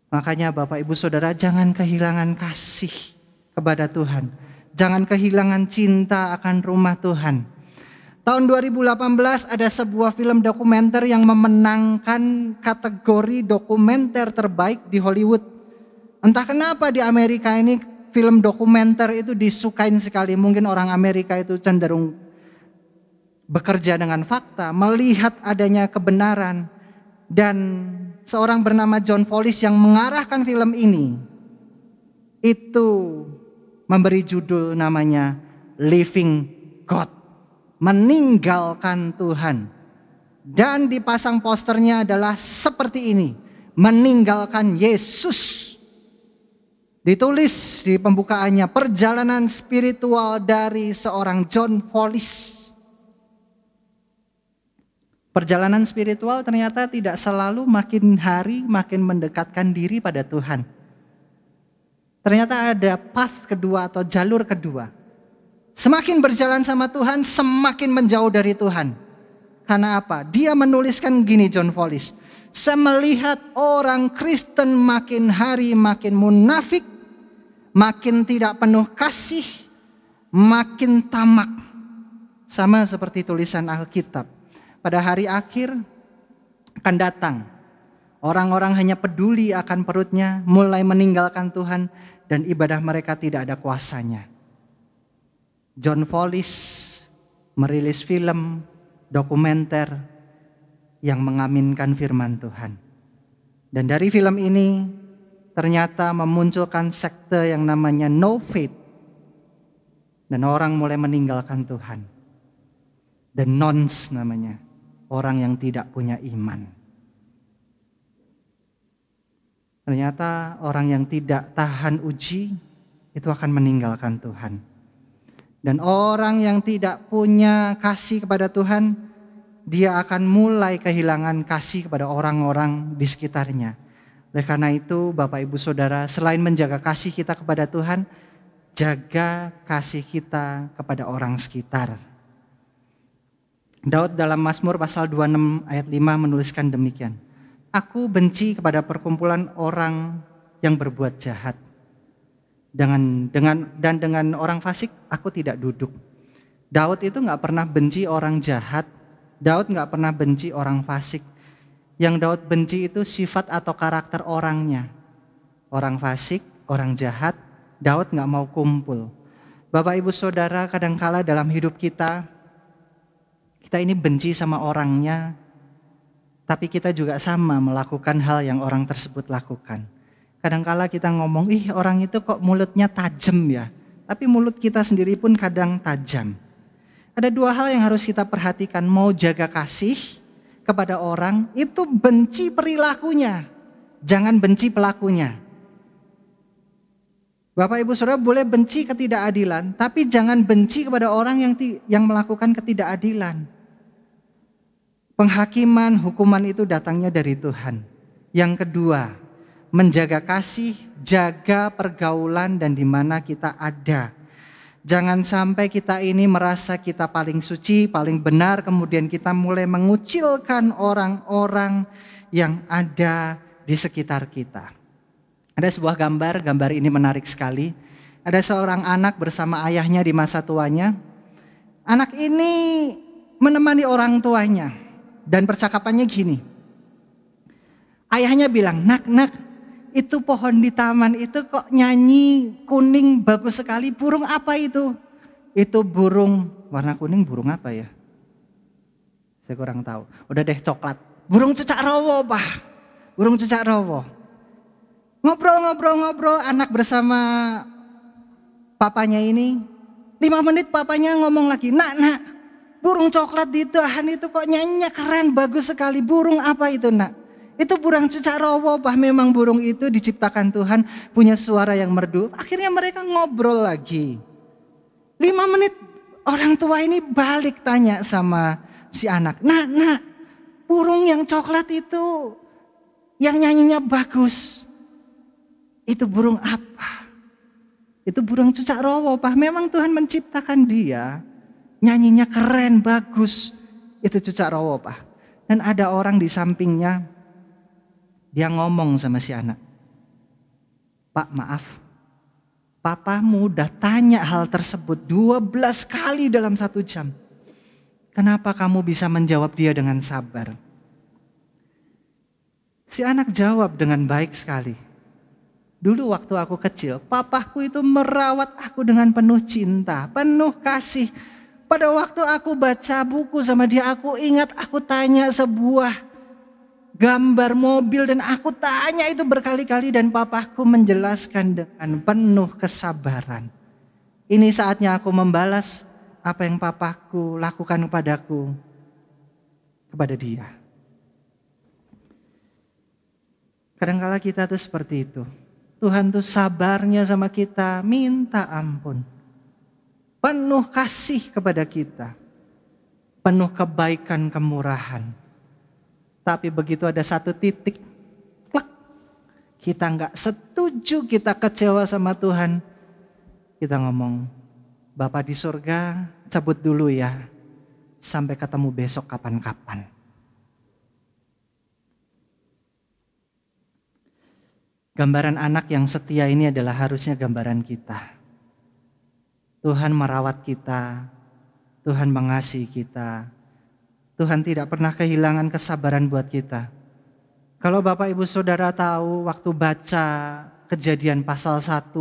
Makanya Bapak Ibu Saudara jangan kehilangan kasih kepada Tuhan. Jangan kehilangan cinta akan rumah Tuhan. Tahun 2018 ada sebuah film dokumenter yang memenangkan kategori dokumenter terbaik di Hollywood. Entah kenapa di Amerika ini film dokumenter itu disukain sekali. Mungkin orang Amerika itu cenderung bekerja dengan fakta, melihat adanya kebenaran. Dan seorang bernama John Follis yang mengarahkan film ini itu memberi judul namanya Living God, meninggalkan Tuhan. Dan dipasang posternya adalah seperti ini, meninggalkan Yesus. Ditulis di pembukaannya, perjalanan spiritual dari seorang John Follis. Perjalanan spiritual ternyata tidak selalu makin hari makin mendekatkan diri pada Tuhan. Ternyata ada path kedua atau jalur kedua. Semakin berjalan sama Tuhan, semakin menjauh dari Tuhan. Karena apa? Dia menuliskan gini, John Follis. Saya melihat orang Kristen makin hari makin munafik, makin tidak penuh kasih, makin tamak. Sama seperti tulisan Alkitab. Pada hari akhir akan datang. Orang-orang hanya peduli akan perutnya, mulai meninggalkan Tuhan, dan ibadah mereka tidak ada kuasanya. John Follis merilis film dokumenter yang mengaminkan firman Tuhan. Dan dari film ini ternyata memunculkan sekte yang namanya No Faith. Dan orang mulai meninggalkan Tuhan. The Nones namanya. Orang yang tidak punya iman. Ternyata orang yang tidak tahan uji itu akan meninggalkan Tuhan. Dan orang yang tidak punya kasih kepada Tuhan, dia akan mulai kehilangan kasih kepada orang-orang di sekitarnya. Oleh karena itu Bapak Ibu Saudara, selain menjaga kasih kita kepada Tuhan, jaga kasih kita kepada orang sekitar. Daud dalam Mazmur pasal 26 ayat 5 menuliskan demikian. Aku benci kepada perkumpulan orang yang berbuat jahat. Dan dengan orang fasik aku tidak duduk. Daud itu gak pernah benci orang jahat. Daud gak pernah benci orang fasik. Yang Daud benci itu sifat atau karakter orangnya. Orang fasik, orang jahat, Daud gak mau kumpul. Bapak Ibu Saudara, kadangkala dalam hidup kita ini benci sama orangnya, tapi kita juga sama melakukan hal yang orang tersebut lakukan. Kadangkala kita ngomong, orang itu kok mulutnya tajam ya. Tapi mulut kita sendiri pun kadang tajam. Ada dua hal yang harus kita perhatikan. Mau jaga kasih kepada orang, itu benci perilakunya. Jangan benci pelakunya. Bapak Ibu Saudara boleh benci ketidakadilan, tapi jangan benci kepada orang yang melakukan ketidakadilan. Penghakiman, hukuman itu datangnya dari Tuhan. Yang kedua, menjaga kasih, jaga pergaulan dan di mana kita ada. Jangan sampai kita ini merasa kita paling suci, paling benar, kemudian kita mulai mengucilkan orang-orang yang ada di sekitar kita. Ada sebuah gambar ini menarik sekali. Ada seorang anak bersama ayahnya di masa tuanya. Anak ini menemani orang tuanya. Dan percakapannya gini. Ayahnya bilang, nak, itu pohon di taman itu kok nyanyi kuning bagus sekali. Burung apa itu? Itu burung warna kuning, burung apa ya? Saya kurang tahu. Udah deh, coklat. Burung cucak rowo, Pak. Burung cucak rowo. Ngobrol, anak bersama papanya ini. 5 menit papanya ngomong lagi, nak. Burung coklat di tahan itu kok nyanyinya keren, bagus sekali. Burung apa itu, nak? Itu burung cucak rowo, Pak. Memang burung itu diciptakan Tuhan, punya suara yang merdu. Akhirnya mereka ngobrol lagi. 5 menit orang tua ini balik tanya sama si anak. Nak, burung yang coklat itu yang nyanyinya bagus. Itu burung apa? Itu burung cucak rowo, Pak. Memang Tuhan menciptakan dia. Nyanyinya keren, bagus. Itu cucak rowo, Pak. Dan ada orang di sampingnya. Dia ngomong sama si anak. Pak, maaf. Papamu udah tanya hal tersebut 12 kali dalam 1 jam. kenapa kamu bisa menjawab dia dengan sabar? Si anak jawab dengan baik sekali. Dulu waktu aku kecil, papaku itu merawat aku dengan penuh cinta, penuh kasih. Pada waktu aku baca buku sama dia, aku ingat aku tanya sebuah gambar mobil dan aku tanya itu berkali-kali dan papaku menjelaskan dengan penuh kesabaran. Ini saatnya aku membalas apa yang papaku lakukan kepadaku, kepada dia. Kadang-kala kita tuh seperti itu. Tuhan tuh sabarnya sama kita, minta ampun. Penuh kasih kepada kita. Penuh kebaikan, kemurahan. Tapi begitu ada satu titik, plak, kita nggak setuju, kita kecewa sama Tuhan. Kita ngomong, Bapa di surga cabut dulu ya. Sampai ketemu besok kapan-kapan. Gambaran anak yang setia ini adalah harusnya gambaran kita. Tuhan merawat kita, Tuhan mengasihi kita. Tuhan tidak pernah kehilangan kesabaran buat kita. Kalau Bapak Ibu Saudara tahu waktu baca Kejadian pasal 1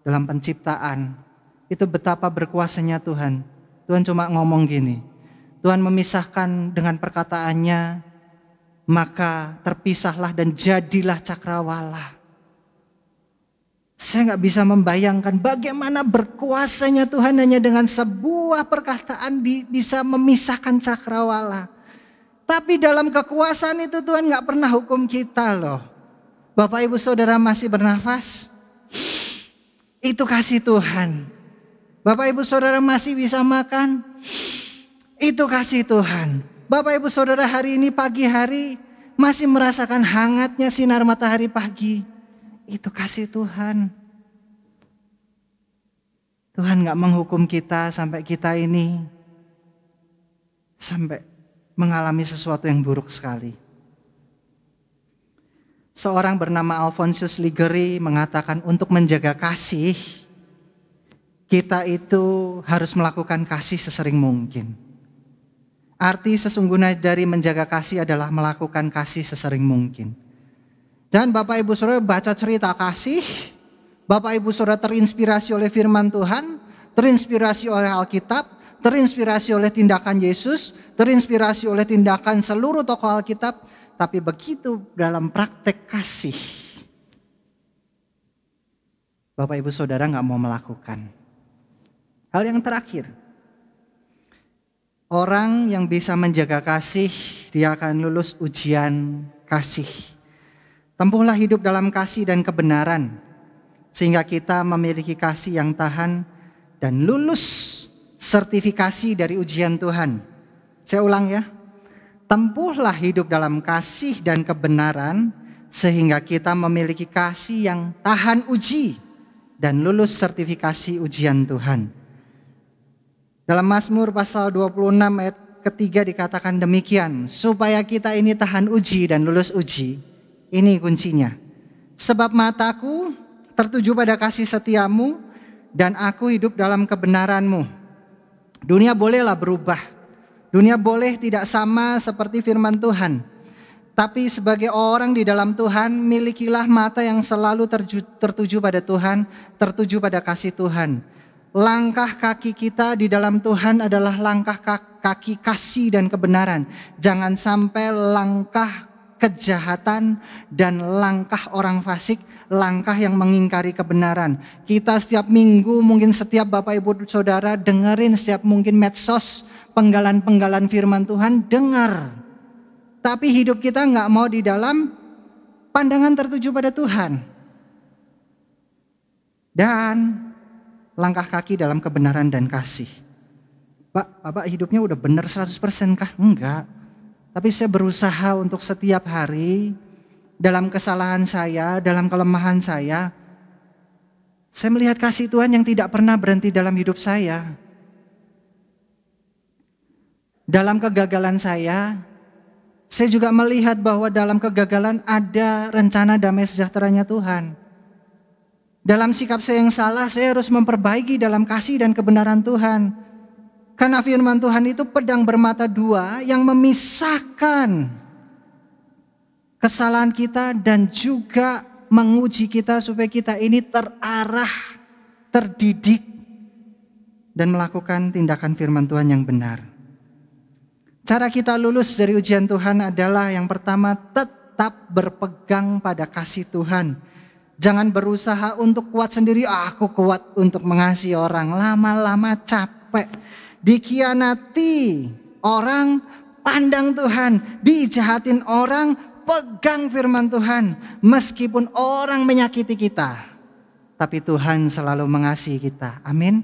dalam penciptaan, itu betapa berkuasanya Tuhan. Tuhan cuma ngomong gini, Tuhan memisahkan dengan perkataannya, maka terpisahlah dan jadilah cakrawala. Saya gak bisa membayangkan bagaimana berkuasanya Tuhan hanya dengan sebuah perkataan bisa memisahkan cakrawala. Tapi dalam kekuasaan itu Tuhan gak pernah hukum kita loh. Bapak Ibu Saudara masih bernafas, itu kasih Tuhan. Bapak Ibu Saudara masih bisa makan, itu kasih Tuhan. Bapak Ibu Saudara hari ini pagi hari masih merasakan hangatnya sinar matahari pagi. Itu kasih Tuhan. Tuhan gak menghukum kita sampai kita ini sampai mengalami sesuatu yang buruk sekali. Seorang bernama Alphonsus Ligeri mengatakan untuk menjaga kasih, kita itu harus melakukan kasih sesering mungkin. Arti sesungguhnya dari menjaga kasih adalah melakukan kasih sesering mungkin. Dan Bapak Ibu Saudara baca cerita kasih, Bapak Ibu Saudara terinspirasi oleh firman Tuhan, terinspirasi oleh Alkitab, terinspirasi oleh tindakan Yesus, terinspirasi oleh tindakan seluruh tokoh Alkitab, tapi begitu dalam praktek kasih, Bapak Ibu Saudara gak mau melakukan. Hal yang terakhir, orang yang bisa menjaga kasih, dia akan lulus ujian kasih. Tempuhlah hidup dalam kasih dan kebenaran, sehingga kita memiliki kasih yang tahan dan lulus sertifikasi dari ujian Tuhan. Saya ulang ya. Tempuhlah hidup dalam kasih dan kebenaran, sehingga kita memiliki kasih yang tahan uji dan lulus sertifikasi ujian Tuhan. Dalam Mazmur pasal 26 ayat ketiga dikatakan demikian, supaya kita ini tahan uji dan lulus uji. Ini kuncinya. Sebab mataku tertuju pada kasih setiamu dan aku hidup dalam kebenaranmu. Dunia bolehlah berubah. Dunia boleh tidak sama seperti firman Tuhan. Tapi sebagai orang di dalam Tuhan, milikilah mata yang selalu tertuju pada Tuhan, tertuju pada kasih Tuhan. Langkah kaki kita di dalam Tuhan adalah langkah kaki kasih dan kebenaran. Jangan sampai langkah kejahatan dan langkah orang fasik, langkah yang mengingkari kebenaran. Kita setiap minggu, mungkin setiap Bapak Ibu Saudara dengerin setiap mungkin medsos, penggalan-penggalan firman Tuhan, dengar. Tapi hidup kita gak mau di dalam pandangan tertuju pada Tuhan. Dan langkah kaki dalam kebenaran dan kasih. Bapak hidupnya udah benar 100% kah? Enggak. Tapi saya berusaha untuk setiap hari dalam kesalahan saya, dalam kelemahan saya melihat kasih Tuhan yang tidak pernah berhenti dalam hidup saya. Dalam kegagalan saya juga melihat bahwa dalam kegagalan ada rencana damai sejahteranya Tuhan. Dalam sikap saya yang salah, saya harus memperbaiki dalam kasih dan kebenaran Tuhan. Karena firman Tuhan itu pedang bermata dua yang memisahkan kesalahan kita dan juga menguji kita supaya kita ini terarah, terdidik, dan melakukan tindakan firman Tuhan yang benar. Cara kita lulus dari ujian Tuhan adalah yang pertama, tetap berpegang pada kasih Tuhan. Jangan berusaha untuk kuat sendiri, aku kuat untuk mengasihi orang. Lama-lama capek. Dikhianati orang, pandang Tuhan. Dijahatin orang, pegang firman Tuhan. Meskipun orang menyakiti kita, tapi Tuhan selalu mengasihi kita. Amin.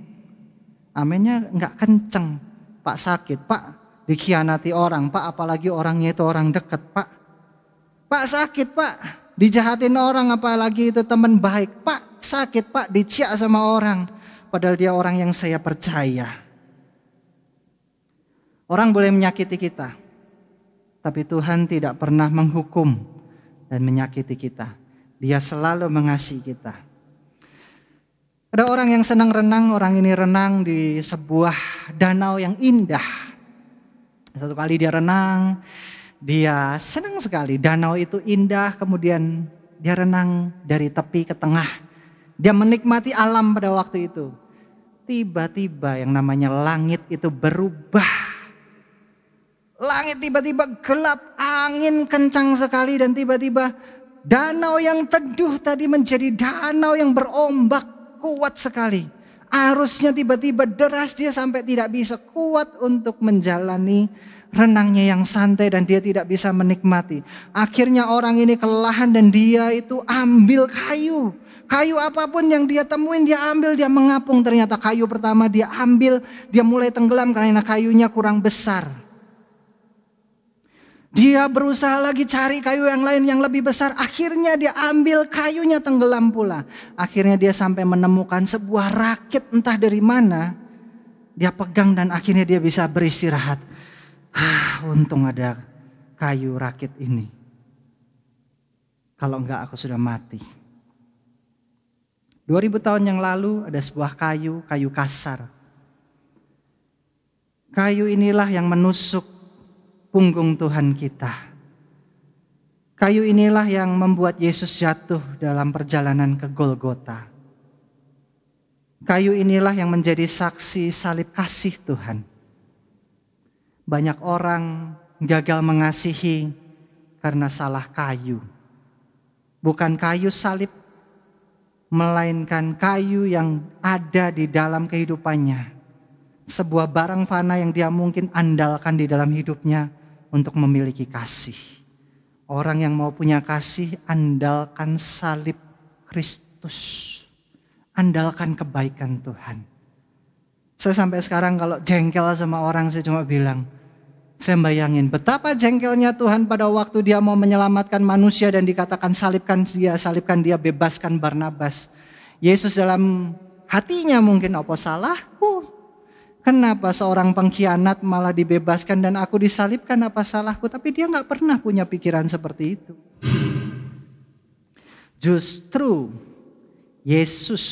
Aminnya enggak kenceng. Pak sakit, Pak dikhianati orang, Pak apalagi orangnya itu orang dekat, Pak. Pak sakit, Pak dijahatin orang, apalagi itu teman baik. Pak sakit, Pak diciak sama orang, padahal dia orang yang saya percaya. Orang boleh menyakiti kita, tapi Tuhan tidak pernah menghukum dan menyakiti kita. Dia selalu mengasihi kita. Ada orang yang senang renang, orang ini renang di sebuah danau yang indah. Satu kali dia renang, dia senang sekali. Danau itu indah, kemudian dia renang dari tepi ke tengah. Dia menikmati alam pada waktu itu. Tiba-tiba yang namanya langit itu berubah. Langit tiba-tiba gelap, angin kencang sekali, dan tiba-tiba danau yang teduh tadi menjadi danau yang berombak kuat sekali. Arusnya tiba-tiba deras, dia sampai tidak bisa kuat untuk menjalani renangnya yang santai dan dia tidak bisa menikmati. Akhirnya orang ini kelelahan dan dia itu ambil kayu. Kayu apapun yang dia temuin dia ambil, dia mengapung. Ternyata kayu pertama dia ambil, dia mulai tenggelam karena kayunya kurang besar. Dia berusaha lagi cari kayu yang lain yang lebih besar. Akhirnya dia ambil, kayunya tenggelam pula. Akhirnya dia sampai menemukan sebuah rakit entah dari mana. Dia pegang dan akhirnya dia bisa beristirahat. Untung ada kayu rakit ini. Kalau enggak aku sudah mati. 2000 tahun yang lalu ada sebuah kayu kasar. Kayu inilah yang menusuk punggung Tuhan kita. Kayu inilah yang membuat Yesus jatuh dalam perjalanan ke Golgota. Kayu inilah yang menjadi saksi salib kasih Tuhan. Banyak orang gagal mengasihi karena salah kayu. Bukan kayu salib, melainkan kayu yang ada di dalam kehidupannya. Sebuah barang fana yang dia mungkin andalkan di dalam hidupnya untuk memiliki kasih. Orang yang mau punya kasih, andalkan salib Kristus. Andalkan kebaikan Tuhan. Saya sampai sekarang kalau jengkel sama orang, saya cuma bilang, saya bayangin betapa jengkelnya Tuhan pada waktu dia mau menyelamatkan manusia dan dikatakan salibkan dia, bebaskan Barnabas. Yesus dalam hatinya mungkin, apa salahku? Kenapa seorang pengkhianat malah dibebaskan dan aku disalibkan, apa salahku? Tapi dia gak pernah punya pikiran seperti itu. Justru Yesus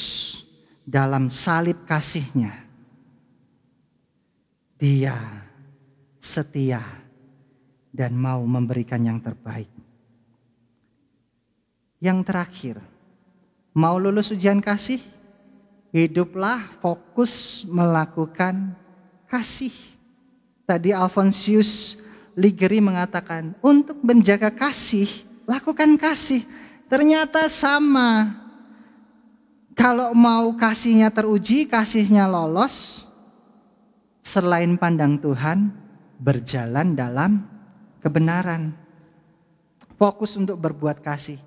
dalam salib kasihnya, dia setia dan mau memberikan yang terbaik. Yang terakhir, mau lulus ujian kasih? Hiduplah fokus melakukan kasih. Tadi Alfonsius Ligeri mengatakan, untuk menjaga kasih, lakukan kasih. Ternyata sama. Kalau mau kasihnya teruji, kasihnya lolos, selain pandang Tuhan, berjalan dalam kebenaran. Fokus untuk berbuat kasih.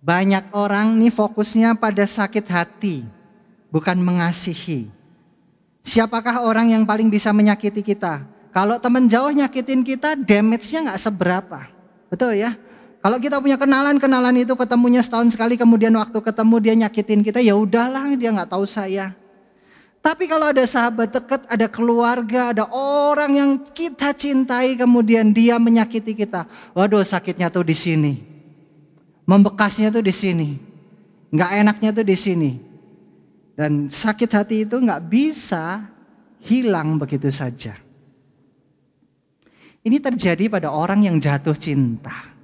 Banyak orang nih fokusnya pada sakit hati, bukan mengasihi. Siapakah orang yang paling bisa menyakiti kita? Kalau teman jauh nyakitin kita, damage-nya gak seberapa. Betul ya? Kalau kita punya kenalan itu ketemunya setahun sekali, kemudian waktu ketemu dia nyakitin kita, ya udahlah, dia gak tahu saya. Tapi kalau ada sahabat dekat, ada keluarga, ada orang yang kita cintai, kemudian dia menyakiti kita. Waduh, sakitnya tuh di sini. Membekasnya tuh di sini. Gak enaknya tuh di sini. Dan sakit hati itu gak bisa hilang begitu saja. Ini terjadi pada orang yang jatuh cinta.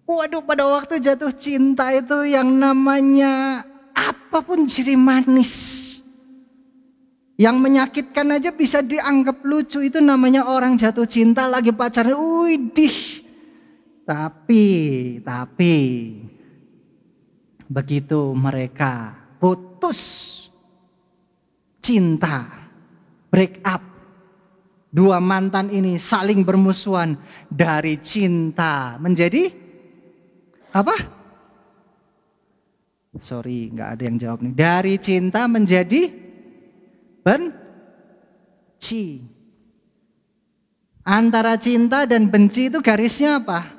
Waduh, pada waktu jatuh cinta itu yang namanya apapun jadi manis. Yang menyakitkan aja bisa dianggap lucu, itu namanya orang jatuh cinta lagi pacaran. Widih. Tapi begitu mereka putus cinta, break up, dua mantan ini saling bermusuhan, dari cinta menjadi apa? Sorry, nggak ada yang jawab nih. Dari cinta menjadi benci. Antara cinta dan benci itu garisnya apa?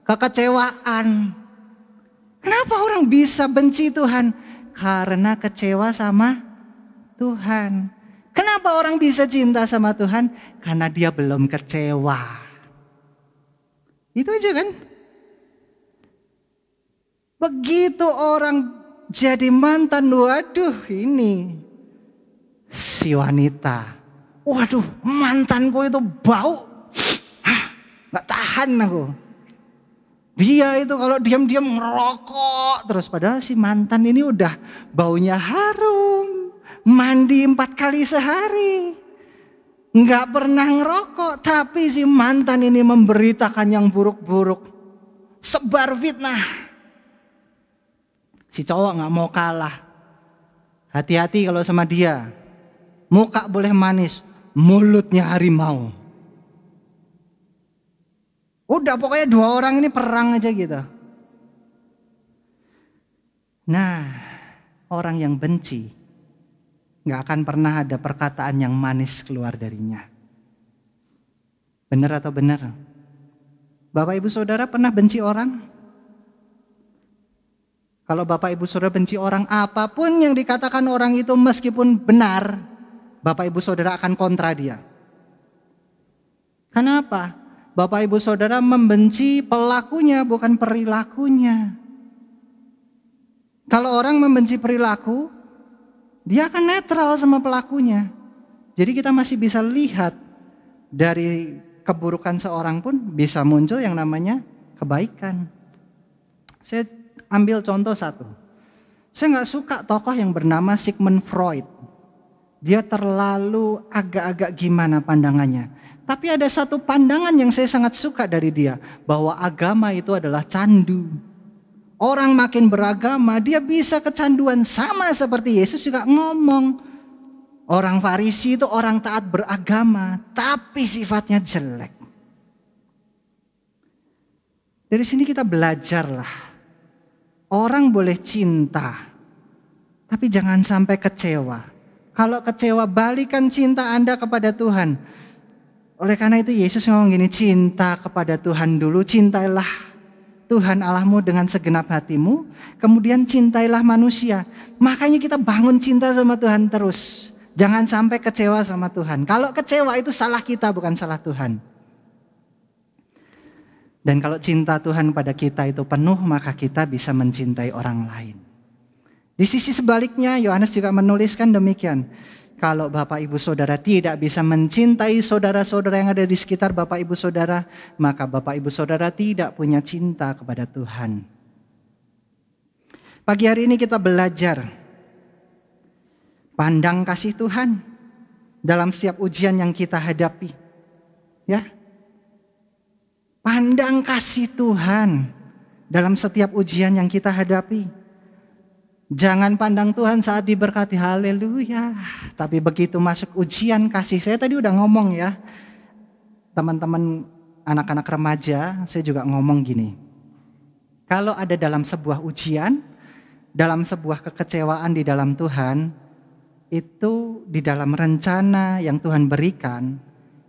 Kekecewaan. Kenapa orang bisa benci Tuhan? Karena kecewa sama Tuhan. Kenapa orang bisa cinta sama Tuhan? Karena dia belum kecewa. Itu aja kan? Begitu orang jadi mantan, waduh ini si wanita. Waduh, mantanku itu bau. Gak tahan aku. Dia itu kalau diam-diam ngerokok terus, padahal si mantan ini udah baunya harum, mandi 4 kali sehari, nggak pernah ngerokok, tapi si mantan ini memberitakan yang buruk-buruk, sebar fitnah. Si cowok nggak mau kalah, hati-hati kalau sama dia, muka boleh manis, mulutnya harimau. Udah pokoknya dua orang ini perang aja gitu. Nah, orang yang benci gak akan pernah ada perkataan yang manis keluar darinya. Benar atau benar? Bapak ibu saudara pernah benci orang? Kalau bapak ibu saudara benci orang, apapun yang dikatakan orang itu meskipun benar, bapak ibu saudara akan kontra dia. Kenapa? Bapak ibu saudara membenci pelakunya, bukan perilakunya. Kalau orang membenci perilaku, dia akan netral sama pelakunya. Jadi kita masih bisa lihat dari keburukan seorang pun bisa muncul yang namanya kebaikan. Saya ambil contoh satu. Saya gak suka tokoh yang bernama Sigmund Freud. Dia terlalu agak-agak gimana pandangannya. Tapi ada satu pandangan yang saya sangat suka dari dia, bahwa agama itu adalah candu. Orang makin beragama, dia bisa kecanduan, sama seperti Yesus juga ngomong. Orang Farisi itu orang taat beragama, tapi sifatnya jelek. Dari sini kita belajarlah. Orang boleh cinta, tapi jangan sampai kecewa. Kalau kecewa, balikan cinta Anda kepada Tuhan. Oleh karena itu Yesus ngomong gini, cinta kepada Tuhan dulu, cintailah Tuhan Allahmu dengan segenap hatimu, kemudian cintailah manusia. Makanya kita bangun cinta sama Tuhan terus. Jangan sampai kecewa sama Tuhan. Kalau kecewa itu salah kita, bukan salah Tuhan. Dan kalau cinta Tuhan pada kita itu penuh, maka kita bisa mencintai orang lain. Di sisi sebaliknya, Yohanes juga menuliskan demikian. Kalau Bapak Ibu Saudara tidak bisa mencintai saudara-saudara yang ada di sekitar Bapak Ibu Saudara, maka Bapak Ibu Saudara tidak punya cinta kepada Tuhan. Pagi hari ini kita belajar pandang kasih Tuhan dalam setiap ujian yang kita hadapi. Ya. Pandang kasih Tuhan dalam setiap ujian yang kita hadapi. Jangan pandang Tuhan saat diberkati, haleluya. Tapi begitu masuk ujian kasih, saya tadi udah ngomong ya. Teman-teman anak-anak remaja, saya juga ngomong gini. Kalau ada dalam sebuah ujian, dalam sebuah kekecewaan di dalam Tuhan, itu di dalam rencana yang Tuhan berikan,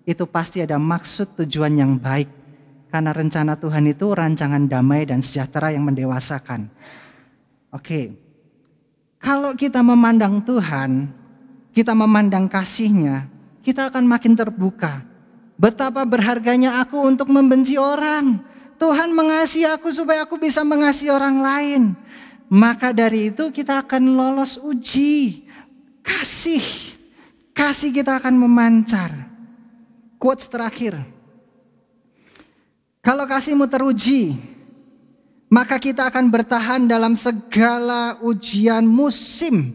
itu pasti ada maksud tujuan yang baik. Karena rencana Tuhan itu rancangan damai dan sejahtera yang mendewasakan. Oke. Kalau kita memandang Tuhan, kita memandang kasih-Nya, kita akan makin terbuka. Betapa berharganya aku untuk membenci orang. Tuhan mengasihi aku supaya aku bisa mengasihi orang lain. Maka dari itu kita akan lolos uji kasih. kasih kita akan memancar. Quotes terakhir. Kalau kasihmu teruji, maka kita akan bertahan dalam segala ujian musim.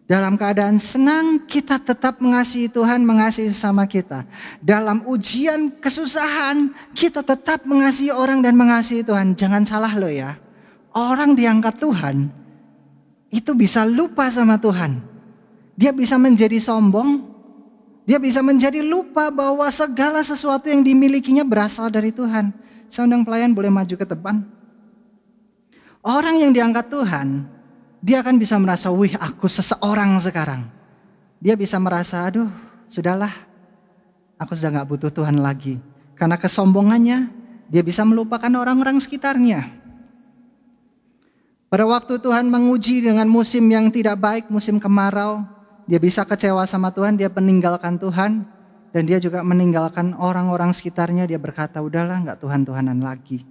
Dalam keadaan senang, kita tetap mengasihi Tuhan, mengasihi sesama kita. Dalam ujian kesusahan, kita tetap mengasihi orang dan mengasihi Tuhan. Jangan salah loh ya. Orang diangkat Tuhan, itu bisa lupa sama Tuhan. Dia bisa menjadi sombong. Dia bisa menjadi lupa bahwa segala sesuatu yang dimilikinya berasal dari Tuhan. Saya undang pelayan boleh maju ke depan. Orang yang diangkat Tuhan, dia akan bisa merasa, wih aku seseorang sekarang. Dia bisa merasa, aduh sudahlah, aku sudah gak butuh Tuhan lagi. Karena kesombongannya, dia bisa melupakan orang-orang sekitarnya. Pada waktu Tuhan menguji dengan musim yang tidak baik, musim kemarau, dia bisa kecewa sama Tuhan, dia meninggalkan Tuhan. Dan dia juga meninggalkan orang-orang sekitarnya, dia berkata, udahlah gak Tuhan-Tuhanan lagi.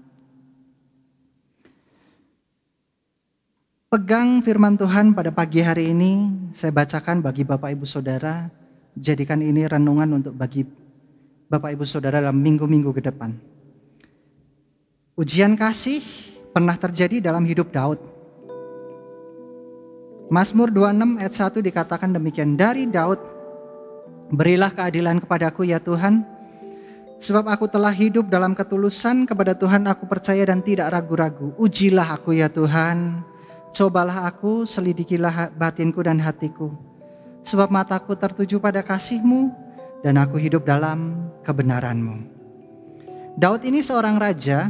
Pegang firman Tuhan pada pagi hari ini, saya bacakan bagi Bapak Ibu Saudara, jadikan ini renungan untuk bagi Bapak Ibu Saudara dalam minggu-minggu ke depan. Ujian kasih pernah terjadi dalam hidup Daud. Mazmur 26 ayat 1 dikatakan demikian, dari Daud, berilah keadilan kepadaku ya Tuhan, sebab aku telah hidup dalam ketulusan, kepada Tuhan aku percaya dan tidak ragu-ragu. Ujilah aku ya Tuhan, cobalah aku, selidikilah batinku dan hatiku. Sebab mataku tertuju pada kasih-Mu dan aku hidup dalam kebenaran-Mu. Daud ini seorang raja.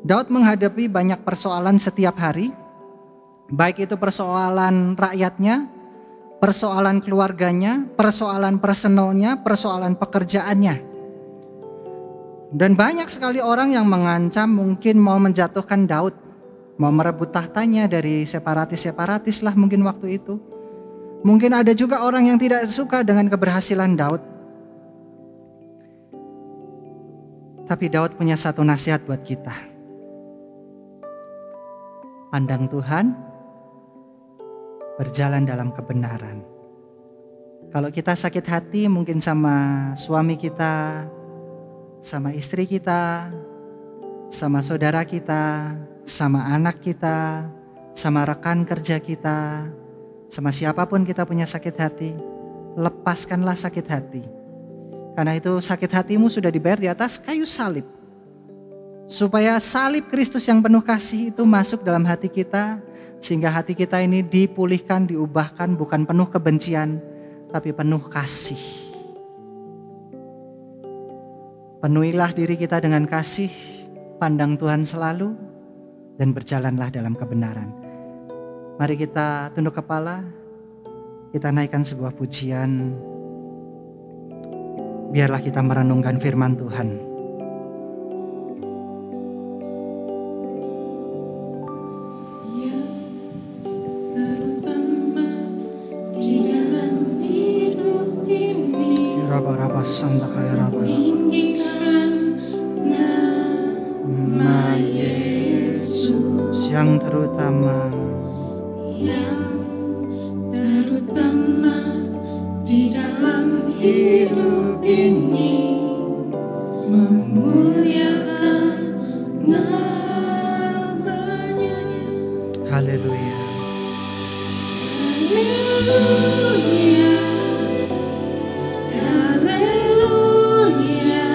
Daud menghadapi banyak persoalan setiap hari. Baik itu persoalan rakyatnya, persoalan keluarganya, persoalan personalnya, persoalan pekerjaannya. Dan banyak sekali orang yang mengancam mungkin mau menjatuhkan Daud. Mau merebut tahtanya dari separatis lah mungkin waktu itu. Mungkin ada juga orang yang tidak suka dengan keberhasilan Daud. Tapi Daud punya satu nasihat buat kita. Pandang Tuhan, berjalan dalam kebenaran. Kalau kita sakit hati mungkin sama suami kita, sama istri kita, sama saudara kita, sama anak kita, sama rekan kerja kita, sama siapapun kita punya sakit hati, lepaskanlah sakit hati. Karena itu sakit hatimu sudah dibayar di atas kayu salib. Supaya salib Kristus yang penuh kasih itu masuk dalam hati kita, sehingga hati kita ini dipulihkan, diubahkan, bukan penuh kebencian, tapi penuh kasih. Penuhilah diri kita dengan kasih, pandang Tuhan selalu, dan berjalanlah dalam kebenaran. Mari kita tunduk kepala, kita naikkan sebuah pujian. Biarlah kita merenungkan firman Tuhan. Terutama di dalam hidup ini, Raba-raba santa kaya raba. meninggikan nama Yesus. Yang terutama di dalam hidup ini, memuliakan nama-Nya. haleluya. Haleluya, haleluya.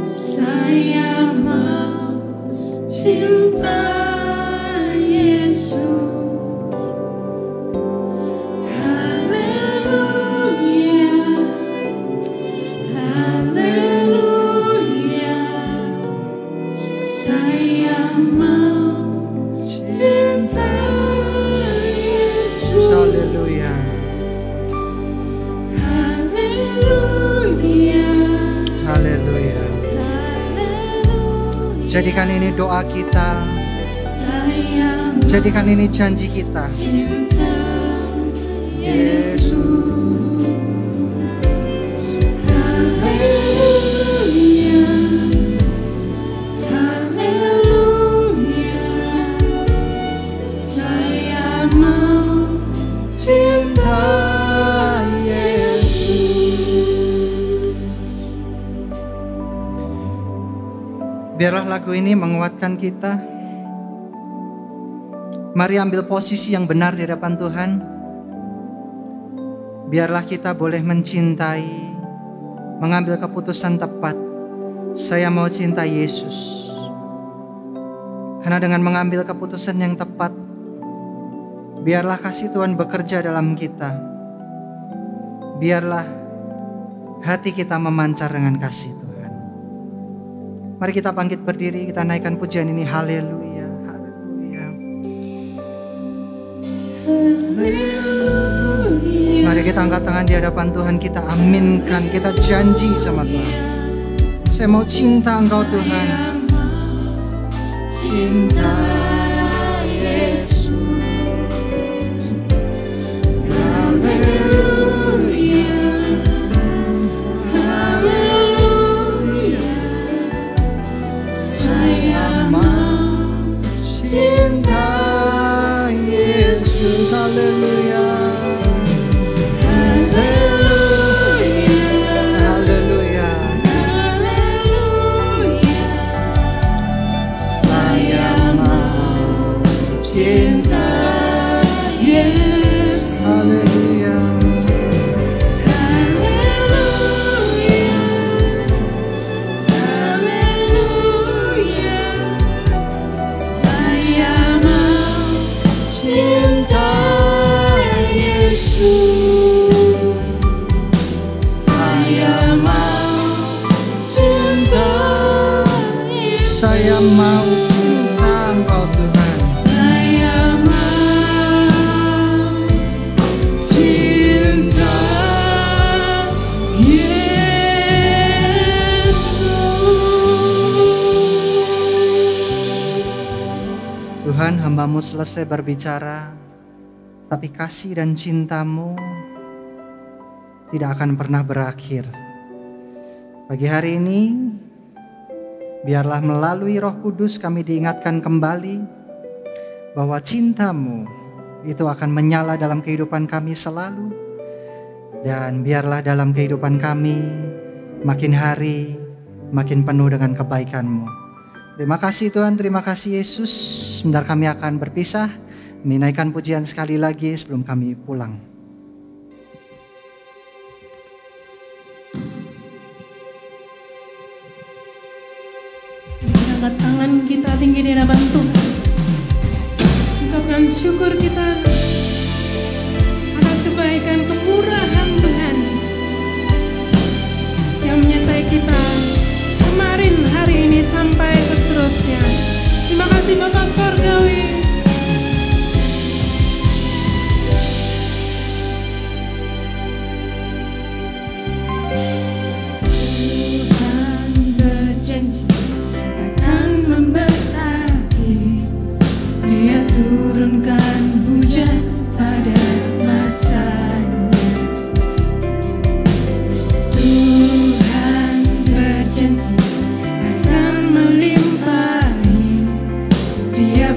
Saya mau cinta Yesus. Haleluya, haleluya. Saya mau cinta Yesus. Haleluya. Haleluya, Haleluya. haleluya. Jadikan ini doa kita, Saya jadikan ini janji kita. cinta Yesus. Haleluya, haleluya. Saya mau cinta Biarlah lagu ini menguatkan kita. Mari ambil posisi yang benar di hadapan Tuhan. Biarlah kita boleh mencintai, mengambil keputusan tepat. Saya mau cinta Yesus. Karena dengan mengambil keputusan yang tepat, biarlah kasih Tuhan bekerja dalam kita. Biarlah hati kita memancar dengan kasih Tuhan. Mari kita bangkit berdiri, kita naikkan pujian ini. Haleluya, haleluya, haleluya. Mari kita angkat tangan di hadapan Tuhan, kita aminkan, kita janji sama Tuhan. Saya mau cinta Engkau Tuhan. Cinta Yesus. Haleluya, haleluya. Saya mau cinta Yesus, haleluya. Tuhan, hamba-Mu selesai berbicara, tapi kasih dan cinta-Mu tidak akan pernah berakhir. Pagi hari ini, biarlah melalui Roh Kudus kami diingatkan kembali bahwa cinta-Mu itu akan menyala dalam kehidupan kami selalu. Dan biarlah dalam kehidupan kami makin hari makin penuh dengan kebaikan-Mu. Terima kasih Tuhan, terima kasih Yesus. Sebentar kami akan berpisah, menaikkan pujian sekali lagi sebelum kami pulang. Angkat tangan kita tinggi di hadapan Tuhan. Ungkapkan syukur kita atas kebaikan kemurahan Tuhan yang menyertai kita kemarin, hari ini, sampai seterusnya. Terima kasih Bapa Sorgawi. Tuhan berjanji akan memberkati. Dia turunkan hujan pada masanya. Tuhan berjanji akan melimpahi. Dia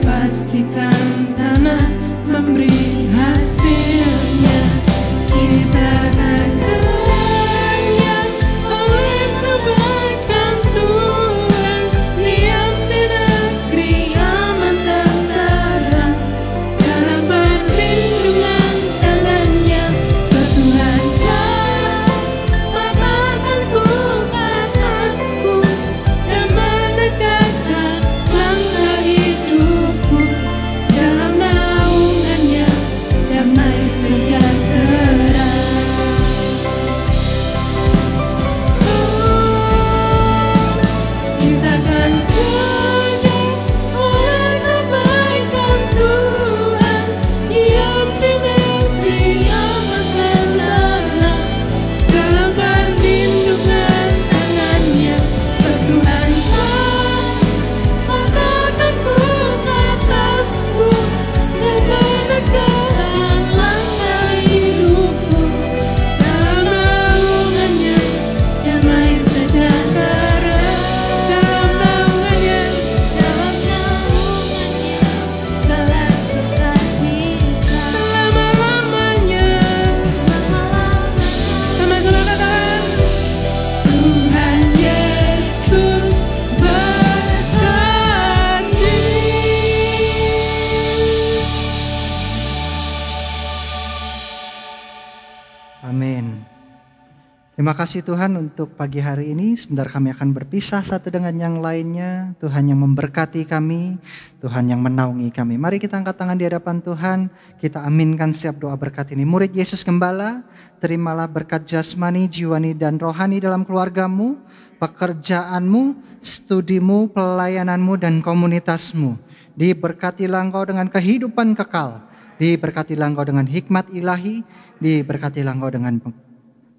Terima kasih Tuhan untuk pagi hari ini. Sebentar kami akan berpisah satu dengan yang lainnya. Tuhan yang memberkati kami, Tuhan yang menaungi kami. Mari kita angkat tangan di hadapan Tuhan. Kita aminkan setiap doa berkat ini. Murid Yesus Gembala, terimalah berkat jasmani, jiwani, dan rohani dalam keluargamu, pekerjaanmu, studimu, pelayananmu, dan komunitasmu. Diberkatilah engkau dengan kehidupan kekal. Diberkatilah engkau dengan hikmat ilahi. Diberkatilah engkau dengan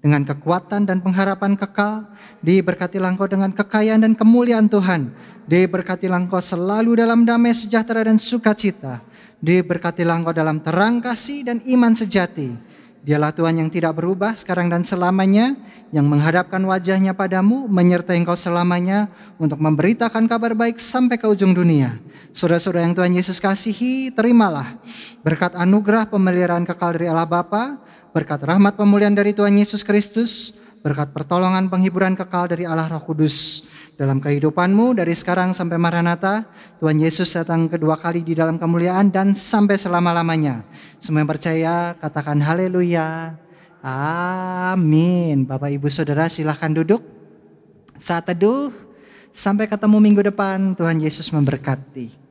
kekuatan dan pengharapan kekal. Diberkatilah engkau dengan kekayaan dan kemuliaan Tuhan. Diberkatilah engkau selalu dalam damai sejahtera dan sukacita. Diberkatilah engkau dalam terang kasih dan iman sejati. Dialah Tuhan yang tidak berubah sekarang dan selamanya, yang menghadapkan wajahnya padamu, menyertai engkau selamanya untuk memberitakan kabar baik sampai ke ujung dunia. Saudara-saudara yang Tuhan Yesus kasihi, terimalah berkat anugerah pemeliharaan kekal dari Allah Bapa, berkat rahmat pemulihan dari Tuhan Yesus Kristus, berkat pertolongan penghiburan kekal dari Allah Roh Kudus dalam kehidupanmu dari sekarang sampai Maranatha. Tuhan Yesus datang kedua kali di dalam kemuliaan dan sampai selama-lamanya. Semua yang percaya katakan haleluya. Amin. Bapak Ibu Saudara silahkan duduk. Saat teduh, sampai ketemu minggu depan. Tuhan Yesus memberkati.